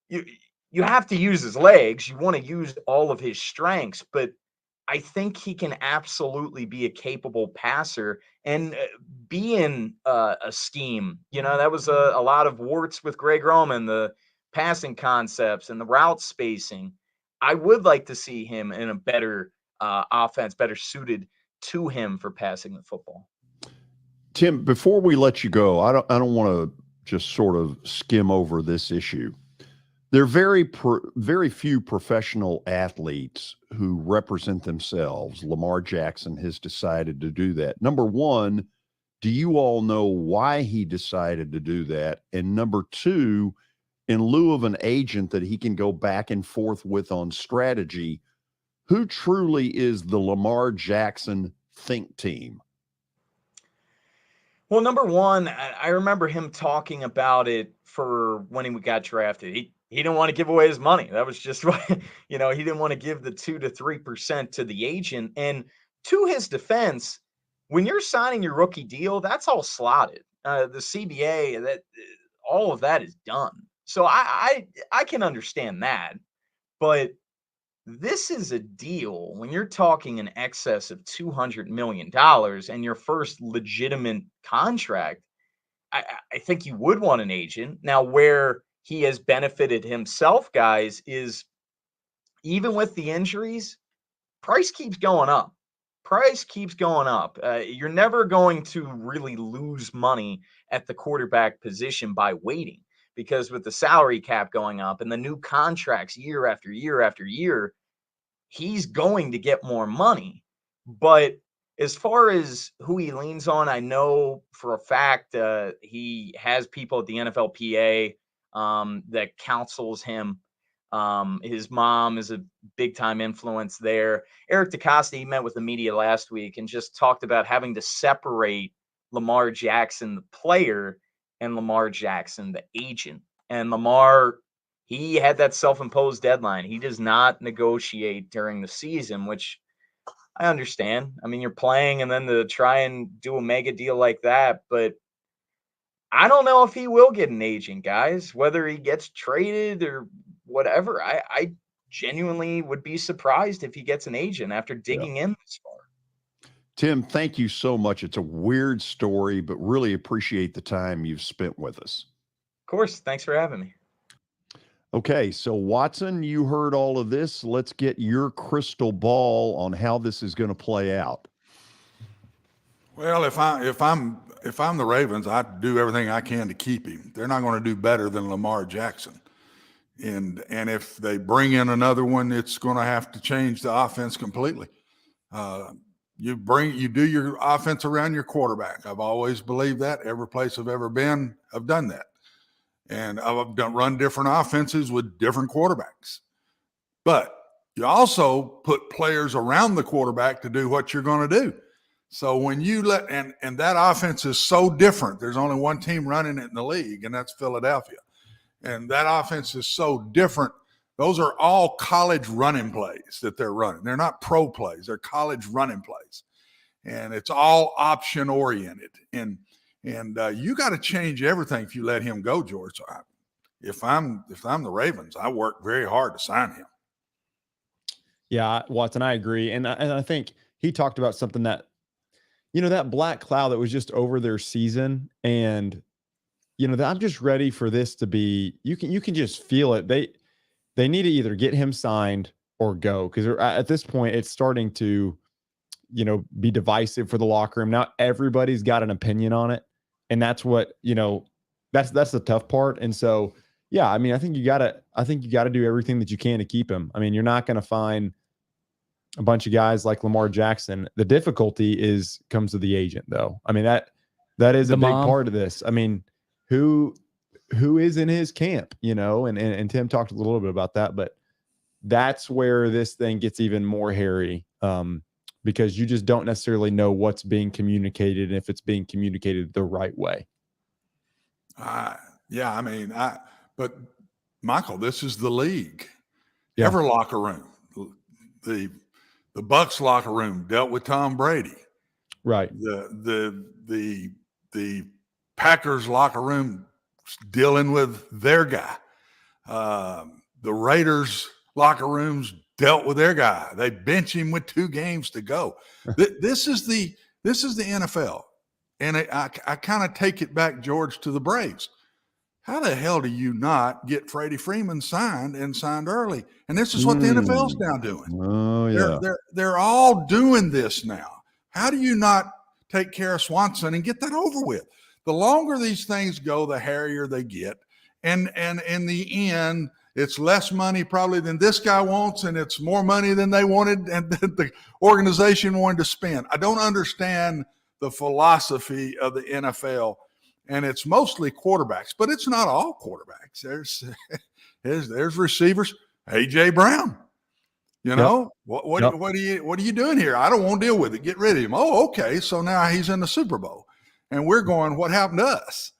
You have to use his legs. You want to use all of his strengths, but I think he can absolutely be a capable passer and be in a scheme. That was a lot of warts with Greg Roman, the passing concepts and the route spacing. I would like to see him in a better offense, better suited to him for passing the football. Tim, before we let you go, I don't want to just sort of skim over this issue. There are very few professional athletes who represent themselves. Lamar Jackson has decided to do that. Number one, do you all know why he decided to do that? And number two, in lieu of an agent that he can go back and forth with on strategy, who truly is the Lamar Jackson think team? Well, number one, I remember him talking about it for when he got drafted. He didn't want to give away his money. That was just what, he didn't want to give the 2 to 3% to the agent. And to his defense, when you're signing your rookie deal, that's all slotted. The CBA, that all of that is done. So I can understand that. But this is a deal when you're talking in excess of $200 million and your first legitimate contract. I think you would want an agent. Now, where he has benefited himself, guys, is even with the injuries, price keeps going up. Price keeps going up. You're never going to really lose money at the quarterback position by waiting, because with the salary cap going up and the new contracts year after year after year, he's going to get more money. But as far as who he leans on, I know for a fact he has people at the NFLPA that counsels him. His mom is a big-time influence there. Eric DeCosta, he met with the media last week and just talked about having to separate Lamar Jackson, the player, and Lamar Jackson, the agent. And Lamar He had that self-imposed deadline. He does not negotiate during the season, which I understand. I mean, you're playing and then to try and do a mega deal like that, but I don't know if he will get an agent, guys, whether he gets traded or whatever. I genuinely would be surprised if he gets an agent after digging in this far. Tim, thank you so much. It's a weird story, but really appreciate the time you've spent with us. Of course. Thanks for having me. Okay, so Watson, you heard all of this. Let's get your crystal ball on how this is going to play out. Well, if I'm the Ravens, I do everything I can to keep him. They're not going to do better than Lamar Jackson. And if they bring in another one, it's going to have to change the offense completely. You do your offense around your quarterback. I've always believed that. Every place I've ever been, I've done that. And I've run different offenses with different quarterbacks. But you also put players around the quarterback to do what you're going to do. So when you and that offense is so different, there's only one team running it in the league, and that's Philadelphia. And that offense is so different. Those are all college running plays that they're running. They're not pro plays. They're college running plays. And it's all option oriented. And you got to change everything if you let him go, George. So if I'm the Ravens, I work very hard to sign him. Yeah, Watson, I agree. And I think he talked about something that, that black cloud that was just over their season. And, I'm just ready for this to be, you can just feel it. They need to either get him signed or go. Because at this point, it's starting to, be divisive for the locker room. Now everybody's got an opinion on it. And that's what, that's the tough part. And so, yeah, I mean, I think you gotta do everything that you can to keep him. I mean, you're not going to find a bunch of guys like Lamar Jackson. The difficulty comes to the agent, though. I mean, that is a big part of this. I mean, who is in his camp, and Tim talked a little bit about that, but that's where this thing gets even more hairy, because you just don't necessarily know what's being communicated and if it's being communicated the right way. Yeah, I mean, but Michael, this is the league. Yeah. Every locker room, the Bucs locker room dealt with Tom Brady. Right. The Packers locker room dealing with their guy. The Raiders locker rooms dealt with their guy. They bench him with 2 games to go. This is the NFL. And I kind of take it back, George, to the Braves. How the hell do you not get Freddie Freeman signed early? And this is what the NFL's now doing. Oh, yeah. They're all doing this now. How do you not take care of Swanson and get that over with? The longer these things go, the hairier they get. And in the end, it's less money probably than this guy wants, and it's more money than they wanted and that the organization wanted to spend. I don't understand the philosophy of the NFL. And it's mostly quarterbacks, but it's not all quarterbacks. There's receivers. A.J. Brown, what are you doing here? I don't want to deal with it. Get rid of him. Oh, okay. So now he's in the Super Bowl, and we're going, what happened to us?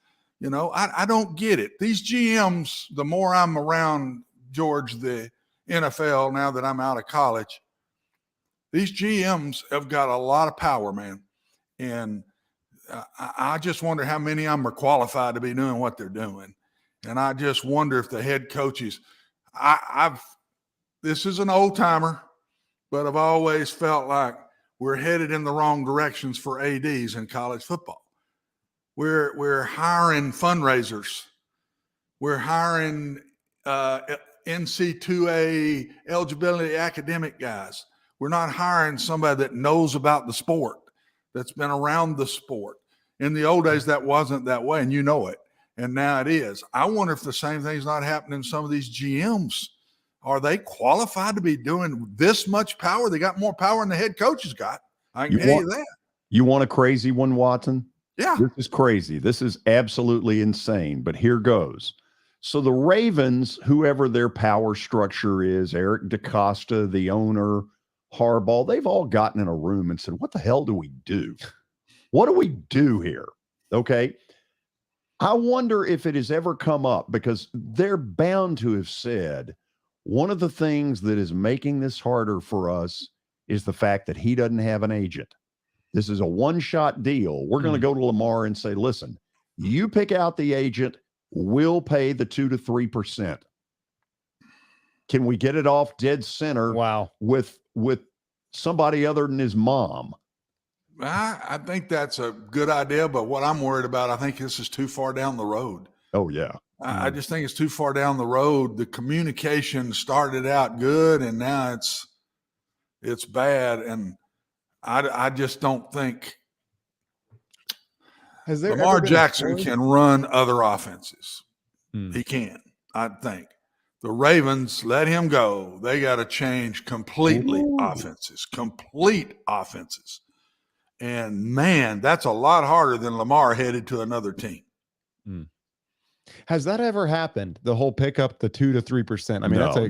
I don't get it. These GMs, the more I'm around, George, the NFL, now that I'm out of college, these GMs have got a lot of power, man. And I just wonder how many of them are qualified to be doing what they're doing. And I just wonder if the head coaches, this is an old timer, but I've always felt like we're headed in the wrong directions for ADs in college football. We're hiring fundraisers. We're hiring NC2A eligibility academic guys. We're not hiring somebody that knows about the sport, that's been around the sport. In the old days, that wasn't that way, and you know it. And now it is. I wonder if the same thing's not happening in some of these GMs. Are they qualified to be doing this much power? They got more power than the head coach has got. I can tell you that. You want a crazy one, Watson? Yeah. This is crazy. This is absolutely insane, but here goes. So the Ravens, whoever their power structure is, Eric DaCosta, the owner, Harbaugh, they've all gotten in a room and said, what the hell do we do? What do we do here? Okay. I wonder if it has ever come up, because they're bound to have said one of the things that is making this harder for us is the fact that he doesn't have an agent. This is a one-shot deal. We're going to go to Lamar and say, listen, you pick out the agent, we'll pay the 2 to 3%. Can we get it off dead center? Wow. With somebody other than his mom? I think that's a good idea, but what I'm worried about, I think this is too far down the road. Oh, yeah. I just think it's too far down the road. The communication started out good, and now it's bad, and I just don't think Lamar Jackson can run other offenses. He can, I think. The Ravens, let him go. They got to change completely offenses, complete offenses. And, man, that's a lot harder than Lamar headed to another team. Has that ever happened? The whole pick up the 2 to 3%. I mean, that's a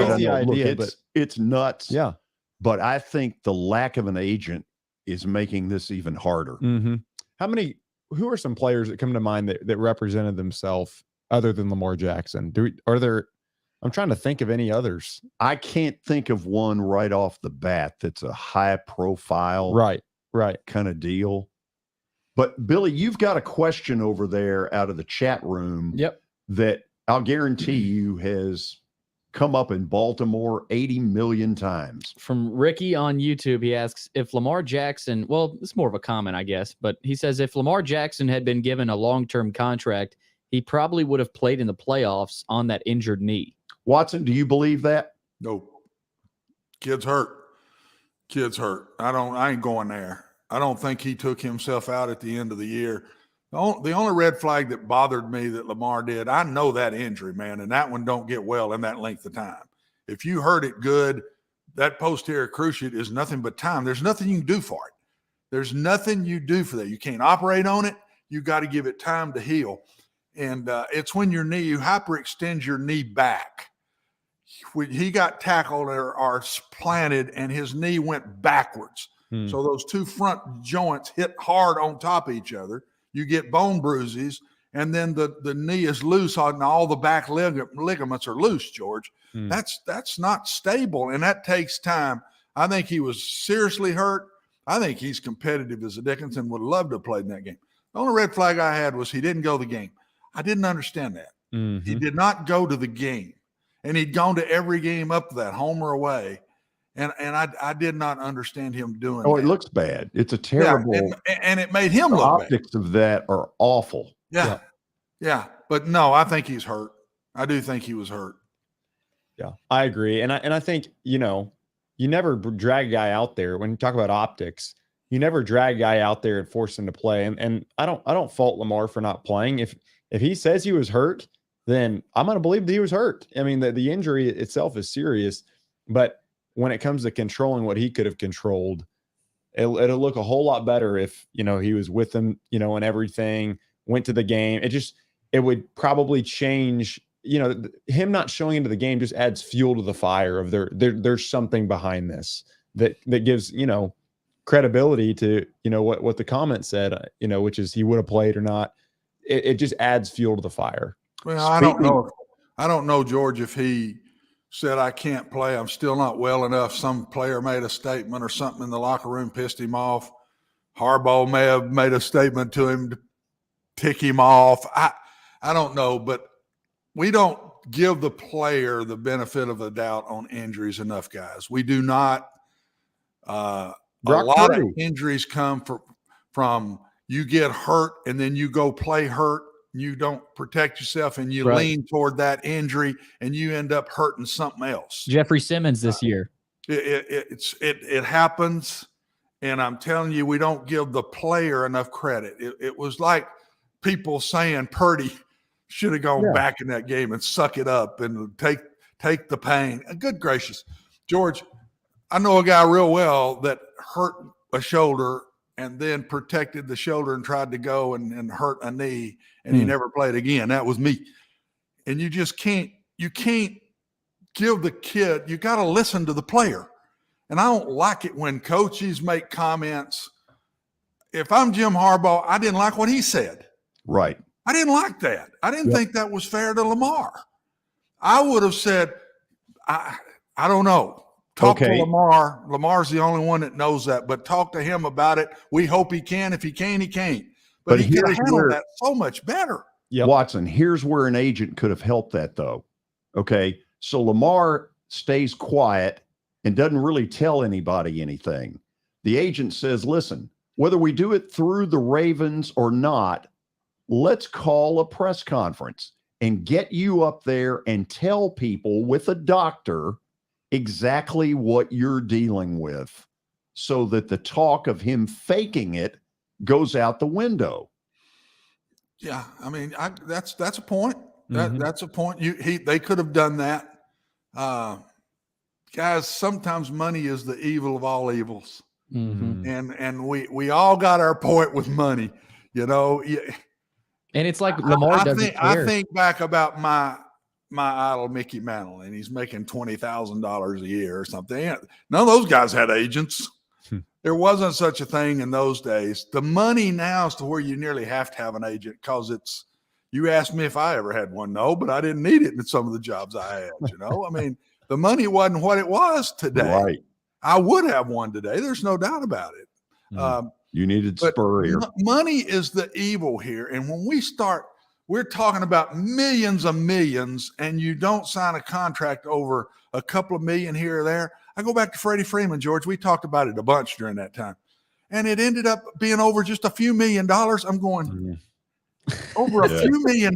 crazy idea. Look, it's nuts. Yeah. But I think the lack of an agent is making this even harder. Mm-hmm. Who are some players that come to mind that represented themselves other than Lamar Jackson? I'm trying to think of any others. I can't think of one right off the bat that's a high profile right kind of deal. But Billy, you've got a question over there out of the chat room. Yep. That I'll guarantee you has come up in Baltimore 80 million times. From Ricky on YouTube, he asks if Lamar Jackson, well, it's more of a comment, I guess, but he says if Lamar Jackson had been given a long-term contract, he probably would have played in the playoffs on that injured knee. Watson, do you believe that? No. Kid's hurt. I ain't going there. I don't think he took himself out at the end of the year. The only red flag that bothered me that Lamar did, I know that injury, man, and that one don't get well in that length of time. If you hurt it good, that posterior cruciate is nothing but time. There's nothing you can do for it. There's nothing you do for that. You can't operate on it. You got to give it time to heal. And it's when your knee, you hyperextend your knee back. When he got tackled or planted and his knee went backwards. So those two front joints hit hard on top of each other. You get bone bruises, and then the knee is loose and all the back ligaments are loose, George. That's not stable, and that takes time. I think he was seriously hurt. I think he's competitive as a Dickens and would love to have played in that game. The only red flag I had was he didn't go to the game. I didn't understand that. He did not go to the game, and he'd gone to every game up to that, home or away. And I did not understand him doing that. It looks bad. It's a terrible. Yeah, and it made him look bad. The optics of that are awful. Yeah. But no, I think he's hurt. I do think he was hurt. Yeah, I agree. And I think, you never drag a guy out there when you talk about optics. You never drag a guy out there and force him to play. And I don't fault Lamar for not playing. If he says he was hurt, then I'm going to believe that he was hurt. I mean, the injury itself is serious, but when it comes to controlling what he could have controlled, it'll look a whole lot better if, he was with them, and everything, went to the game. It would probably change, him not showing into the game just adds fuel to the fire of there's something behind this that gives, credibility to, what the comment said, which is he would have played or not. It just adds fuel to the fire. Well, I don't know, George, if he said, I can't play, I'm still not well enough. Some player made a statement or something in the locker room, pissed him off. Harbaugh may have made a statement to him to tick him off. I don't know, but we don't give the player the benefit of the doubt on injuries enough, guys. We do not. A lot of injuries come from you get hurt and then you go play hurt. You don't protect yourself and you lean toward that injury and you end up hurting something else. Jeffrey Simmons this year. It happens. And I'm telling you, we don't give the player enough credit. It was like people saying Purdy should have gone back in that game and suck it up and take the pain. And good gracious, George, I know a guy real well that hurt a shoulder and then protected the shoulder and tried to go and hurt a knee, and he never played again. That was me. And you just can't give the kid, you got to listen to the player. And I don't like it when coaches make comments. If I'm Jim Harbaugh, I didn't like what he said. Right. I didn't like that. I didn't think that was fair to Lamar. I would have said, I don't know. Talk to Lamar. Lamar's the only one that knows that, but talk to him about it. We hope he can. If he can, he can't. But he could have handled that so much better. Watson, here's where an agent could have helped that, though. Okay. So Lamar stays quiet and doesn't really tell anybody anything. The agent says, listen, whether we do it through the Ravens or not, let's call a press conference and get you up there and tell people with a doctor exactly what you're dealing with so that the talk of him faking it goes out the window. Yeah, I mean, that's a point. That's a point. They could have done that. Guys, sometimes money is the evil of all evils. And we all got our point with money, you know. And it's like Lamar doesn't care. I think back about my idol Mickey Mantle, and he's making $20,000 a year or something. None of those guys had agents. There wasn't such a thing in those days. The money now is to where you nearly have to have an agent because it's. You asked me if I ever had one. No, but I didn't need it in some of the jobs I had. You know, I mean, the money wasn't what it was today. Right. I would have one today. There's no doubt about it. You needed Spurrier. Money is the evil here. And when we're talking about millions of millions, and you don't sign a contract over a couple of million here or there. I go back to Freddie Freeman, George. We talked about it a bunch during that time. And it ended up being over just a few $1 million. I'm going over a few $1 million,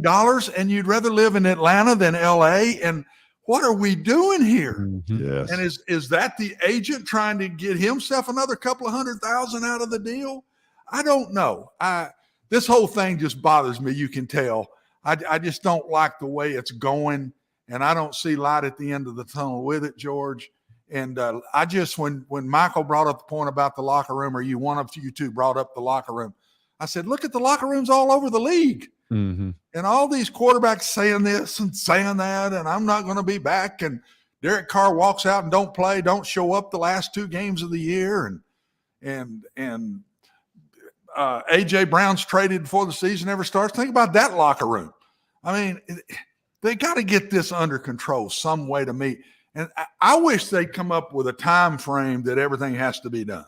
and you'd rather live in Atlanta than LA. And what are we doing here? Yes. And is that the agent trying to get himself another couple of $100,000 out of the deal? I don't know. This whole thing just bothers me. You can tell. I just don't like the way it's going, and I don't see light at the end of the tunnel with it, George. And I just, when Michael brought up the point about the locker room, or one of you two brought up the locker room, I said, look at the locker rooms all over the league. And all these quarterbacks saying this and saying that, and I'm not going to be back. And Derek Carr walks out and don't show up the last 2 games of the year. And A.J. Brown's traded before the season ever starts. Think about that locker room. I mean, they got to get this under control some way to me. And I wish they'd come up with a time frame that everything has to be done.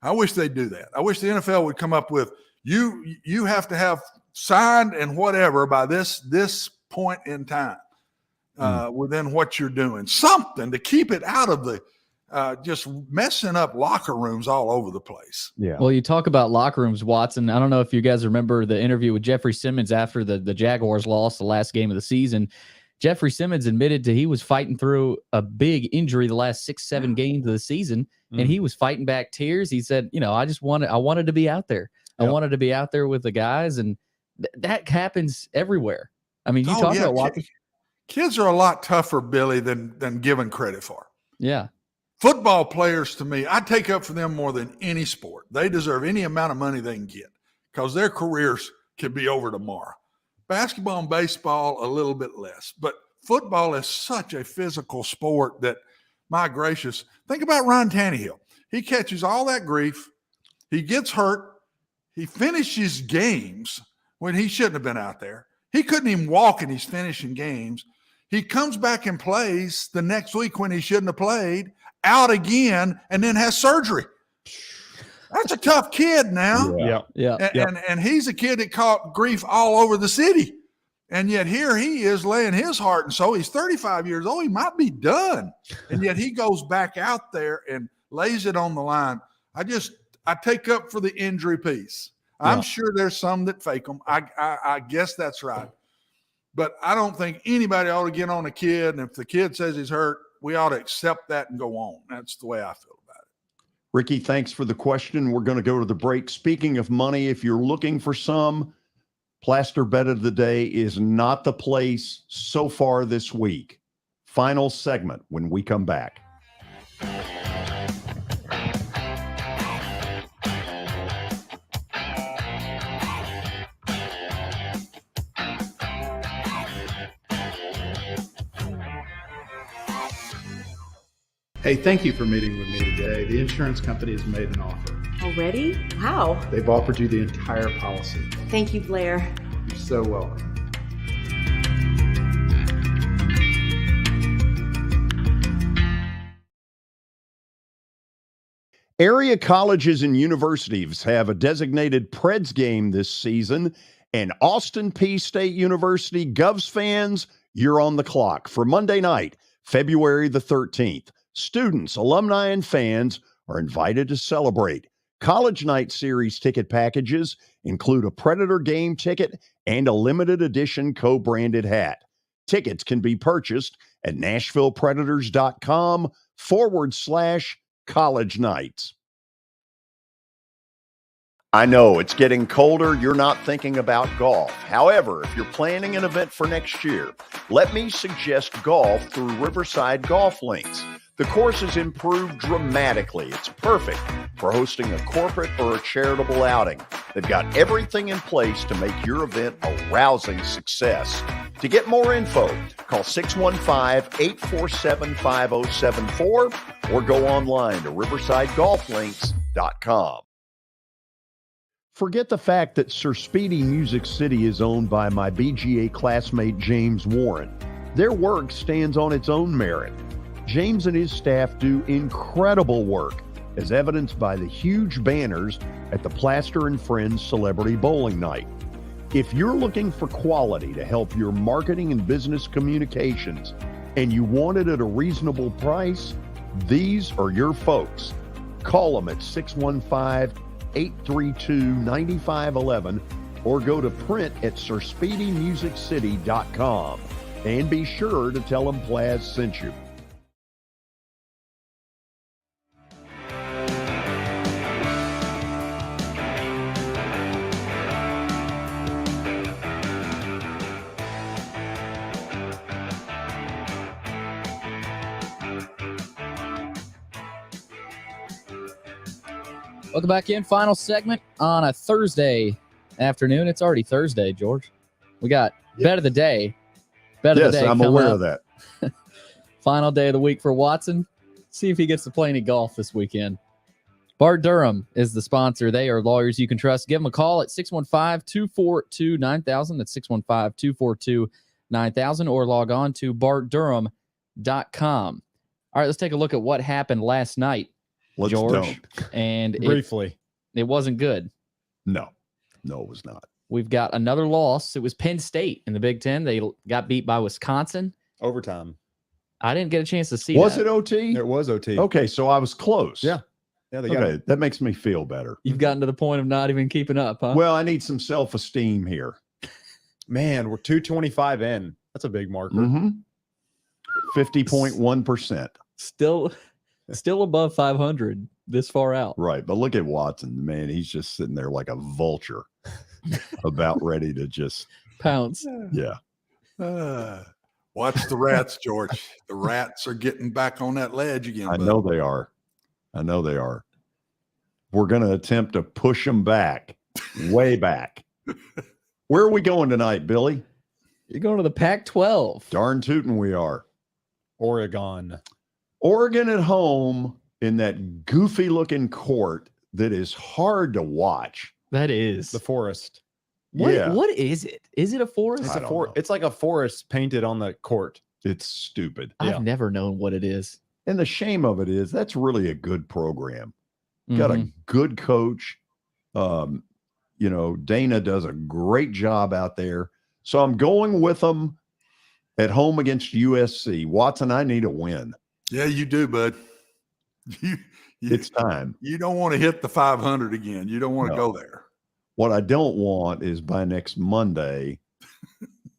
I wish they'd do that. I wish the NFL would come up with you have to have signed and whatever by this point in time within what you're doing. Something to keep it out of the just messing up locker rooms all over the place. Yeah. Well, you talk about locker rooms, Watson. I don't know if you guys remember the interview with Jeffrey Simmons after the Jaguars lost the last game of the season. Jeffrey Simmons admitted he was fighting through a big injury the last 6-7 games of the season, and he was fighting back tears. He said, I wanted to be out there. I wanted to be out there with the guys, and that happens everywhere. I mean, you talk about Watson. Kids are a lot tougher, Billy, than given credit for. Yeah. Football players, to me, I take up for them more than any sport. They deserve any amount of money they can get because their careers can be over tomorrow. Basketball and baseball, a little bit less. But football is such a physical sport that, my gracious, think about Ryan Tannehill. He catches all that grief. He gets hurt. He finishes games when he shouldn't have been out there. He couldn't even walk, and he's finishing games. He comes back and plays the next week when he shouldn't have played, out again, and then has surgery. That's a tough kid now. And he's a kid that caught grief all over the city. And yet here he is laying his heart and soul. He's 35 years old. He might be done. And yet he goes back out there and lays it on the line. I take up for the injury piece. I'm sure there's some that fake them. I guess that's right. But I don't think anybody ought to get on a kid. And if the kid says he's hurt, we ought to accept that and go on. That's the way I feel about it. Ricky, thanks for the question. We're going to go to the break. Speaking of money, if you're looking for some, Plaster Bet of the Day is not the place so far this week. Final segment when we come back. Hey, thank you for meeting with me today. The insurance company has made an offer. Already? Wow. They've offered you the entire policy. Thank you, Blair. You're so welcome. Area colleges and universities have a designated Preds game this season, and Austin Peay State University Govs fans, you're on the clock for Monday night, February the 13th. Students, alumni, and fans are invited to celebrate. College Night Series ticket packages include a Predator game ticket and a limited edition co-branded hat. Tickets can be purchased at NashvillePredators.com/college nights. I know it's getting colder. You're not thinking about golf. However, if you're planning an event for next year, let me suggest golf through Riverside Golf Links. The course has improved dramatically. It's perfect for hosting a corporate or a charitable outing. They've got everything in place to make your event a rousing success. To get more info, call 615-847-5074 or go online to riversidegolflinks.com. Forget the fact that Sir Speedy Music City is owned by my BGA classmate James Warren. Their work stands on its own merit. James and his staff do incredible work, as evidenced by the huge banners at the Plaster and Friends Celebrity Bowling Night. If you're looking for quality to help your marketing and business communications, and you want it at a reasonable price, these are your folks. Call them at 615-832-9511 or go to print at sirspeedymusiccity.com. And be sure to tell them Plaz sent you. Welcome back in. Final segment on a Thursday afternoon. It's already Thursday, George. We got Bet of the Day. Bet of the Day. I'm aware of that. Final day of the week for Watson. See if he gets to play any golf this weekend. Bart Durham is the sponsor. They are lawyers you can trust. Give them a call at 615-242-9000. That's 615-242-9000 or log on to bartdurham.com. All right, let's take a look at what happened last night. Let's George, don't. And Briefly. it wasn't good. No, it was not. We've got another loss. It was Penn State in the Big Ten. They got beat by Wisconsin. Overtime. I didn't get a chance to see Was that. it OT? It was OT. Okay, so I was close. Yeah. Yeah, they got Okay, it. that makes me feel better. You've gotten to the point of not even keeping up, huh? Well, I need some self-esteem here. Man, we're 225 in. That's a big marker. 50.1%. Still above 500 this far out. Right, but look at Watson, man. He's just sitting there like a vulture, about ready to just pounce. Yeah. Watch the rats, George. The rats are getting back on that ledge again. I know they are. We're going to attempt to push them back, way back. Where are we going tonight, Billy? You're going to the Pac-12. Darn tootin' we are. Oregon at home in that goofy looking court that is hard to watch. That is. the forest. What is it? Is it a forest? It's it's like a forest painted on the court. It's stupid. I've never known what it is. And the shame of it is that's really a good program. Got a good coach. Dana does a great job out there. So I'm going with them at home against USC. Watson, I need a win. Yeah, you do, bud. It's time. You don't want to hit the 500 again. You don't want to go there. What I don't want is by next Monday,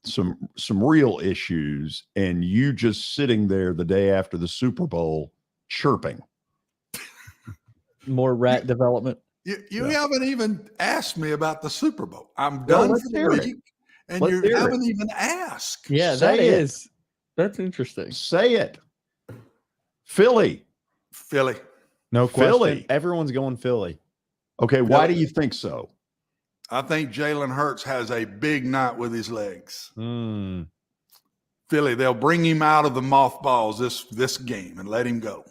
some real issues, and you just sitting there the day after the Super Bowl chirping. More rat development. You haven't even asked me about the Super Bowl. I'm done for the week, and you haven't even asked. Yeah, that's interesting. Say it. Philly. No question. Philly. Everyone's going Philly. Okay, why do you think so? I think Jalen Hurts has a big night with his legs. Philly, they'll bring him out of the mothballs this game and let him go.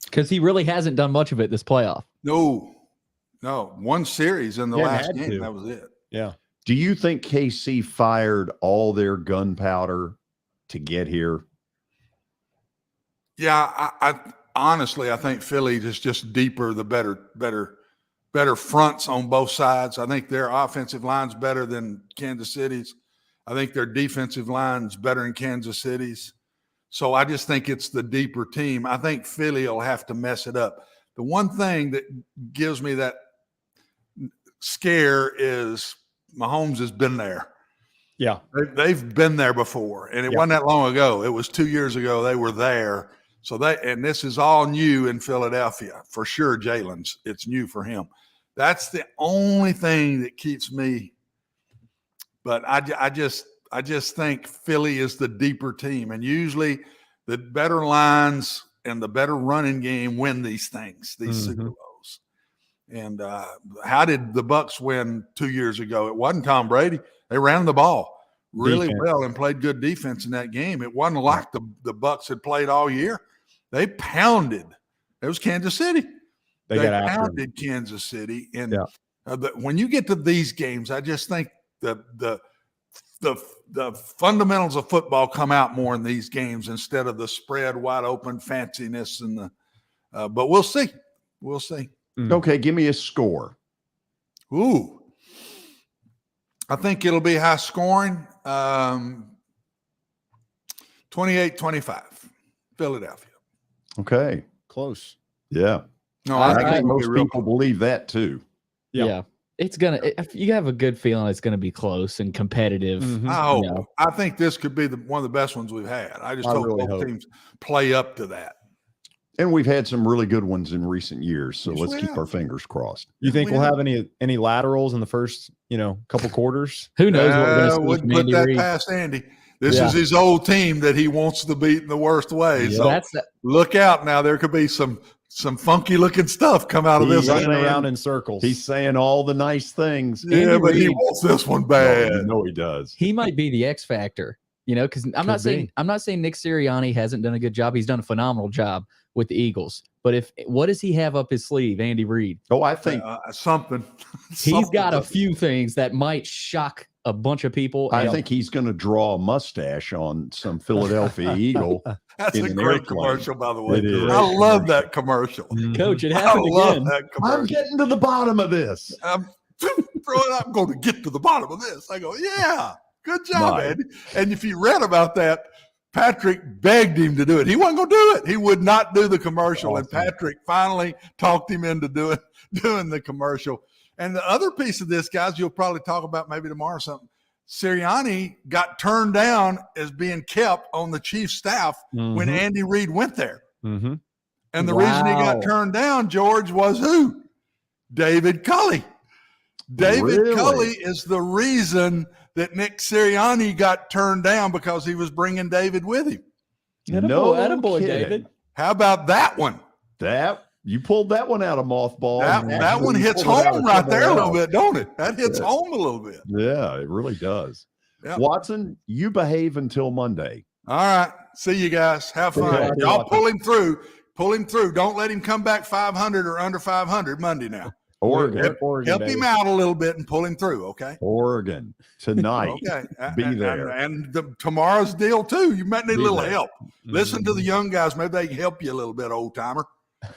Because he really hasn't done much of it this playoff. No, one series in the last game. That was it. Yeah. Do you think KC fired all their gunpowder to get here? Yeah, I honestly, I think Philly is just deeper, the better fronts on both sides. I think their offensive line's better than Kansas City's. I think their defensive line's better than Kansas City's. So I just think it's the deeper team. I think Philly will have to mess it up. The one thing that gives me that scare is Mahomes has been there. Yeah. They've been there before, and it wasn't that long ago. It was 2 years ago they were there. So and this is all new in Philadelphia. For sure, Jalen's, it's new for him. That's the only thing that keeps me. But I just think Philly is the deeper team, and usually the better lines and the better running game win these things, these Super Bowls. And how did the Bucs win 2 years ago? It wasn't Tom Brady. They ran the ball really well and played good defense in that game. It wasn't like the Bucs had played all year. They pounded. It was Kansas City. They pounded Kansas City. And when you get to these games, I just think the fundamentals of football come out more in these games instead of the spread wide open fanciness and the. But we'll see. We'll see. Okay, give me a score. Ooh, I think it'll be high scoring. 28-25, Philadelphia. Okay, close. Yeah. No, I think most people believe that too. Yeah. It's you have a good feeling it's gonna be close and competitive. I hope. I think this could be one of the best ones we've had. I just hope both teams play up to that. And we've had some really good ones in recent years, so let's keep our fingers crossed. You think we'll have any laterals in the first, couple quarters? Who knows what we're gonna wouldn't put that past Andy. This is his old team that he wants to beat in the worst way. So look out now. There could be some funky looking stuff come out of this. He's running around in circles. He's saying all the nice things. Yeah, but he wants this one bad. No, he does. He might be the X factor, because I'm not saying Nick Sirianni hasn't done a good job. He's done a phenomenal job with the Eagles. But what does he have up his sleeve, Andy Reid? Oh, I think something. He's got a few things that might shock a bunch of people. I think he's going to draw a mustache on some Philadelphia Eagle. That's a great commercial, by the way. I love that commercial. Coach, it happened again. I'm getting to the bottom of this. I'm going to get to the bottom of this. I go, yeah, good job, Andy. And if you read about that, Patrick begged him to do it. He wasn't going to do it. He would not do the commercial. And Patrick finally talked him into doing the commercial. And the other piece of this, guys, you'll probably talk about maybe tomorrow or something. Sirianni got turned down as being kept on the Chiefs staff when Andy Reid went there. And the reason he got turned down, George, was who? David Culley. David Culley is the reason that Nick Sirianni got turned down, because he was bringing David with him. Attaboy, David. How about that one? You pulled that one out of mothball. That one hits home right there a little bit, don't it? That hits home a little bit. Yeah, it really does. Yep. Watson, you behave until Monday. All right. See you guys. Have fun. Y'all pull him through. Pull him through. Don't let him come back 500 or under 500 Monday now. Oregon. Help him out a little bit and pull him through, okay? Oregon tonight. Okay. Be there. And tomorrow's deal, too. You might need a little help. Listen to the young guys. Maybe they can help you a little bit, old timer.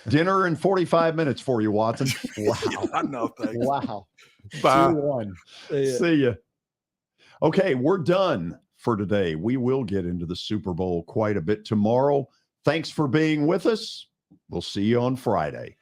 Dinner in 45 minutes for you, Watson. Wow. I know. Thanks. Wow. Bye. 2-1. See ya. Okay, we're done for today. We will get into the Super Bowl quite a bit tomorrow. Thanks for being with us. We'll see you on Friday.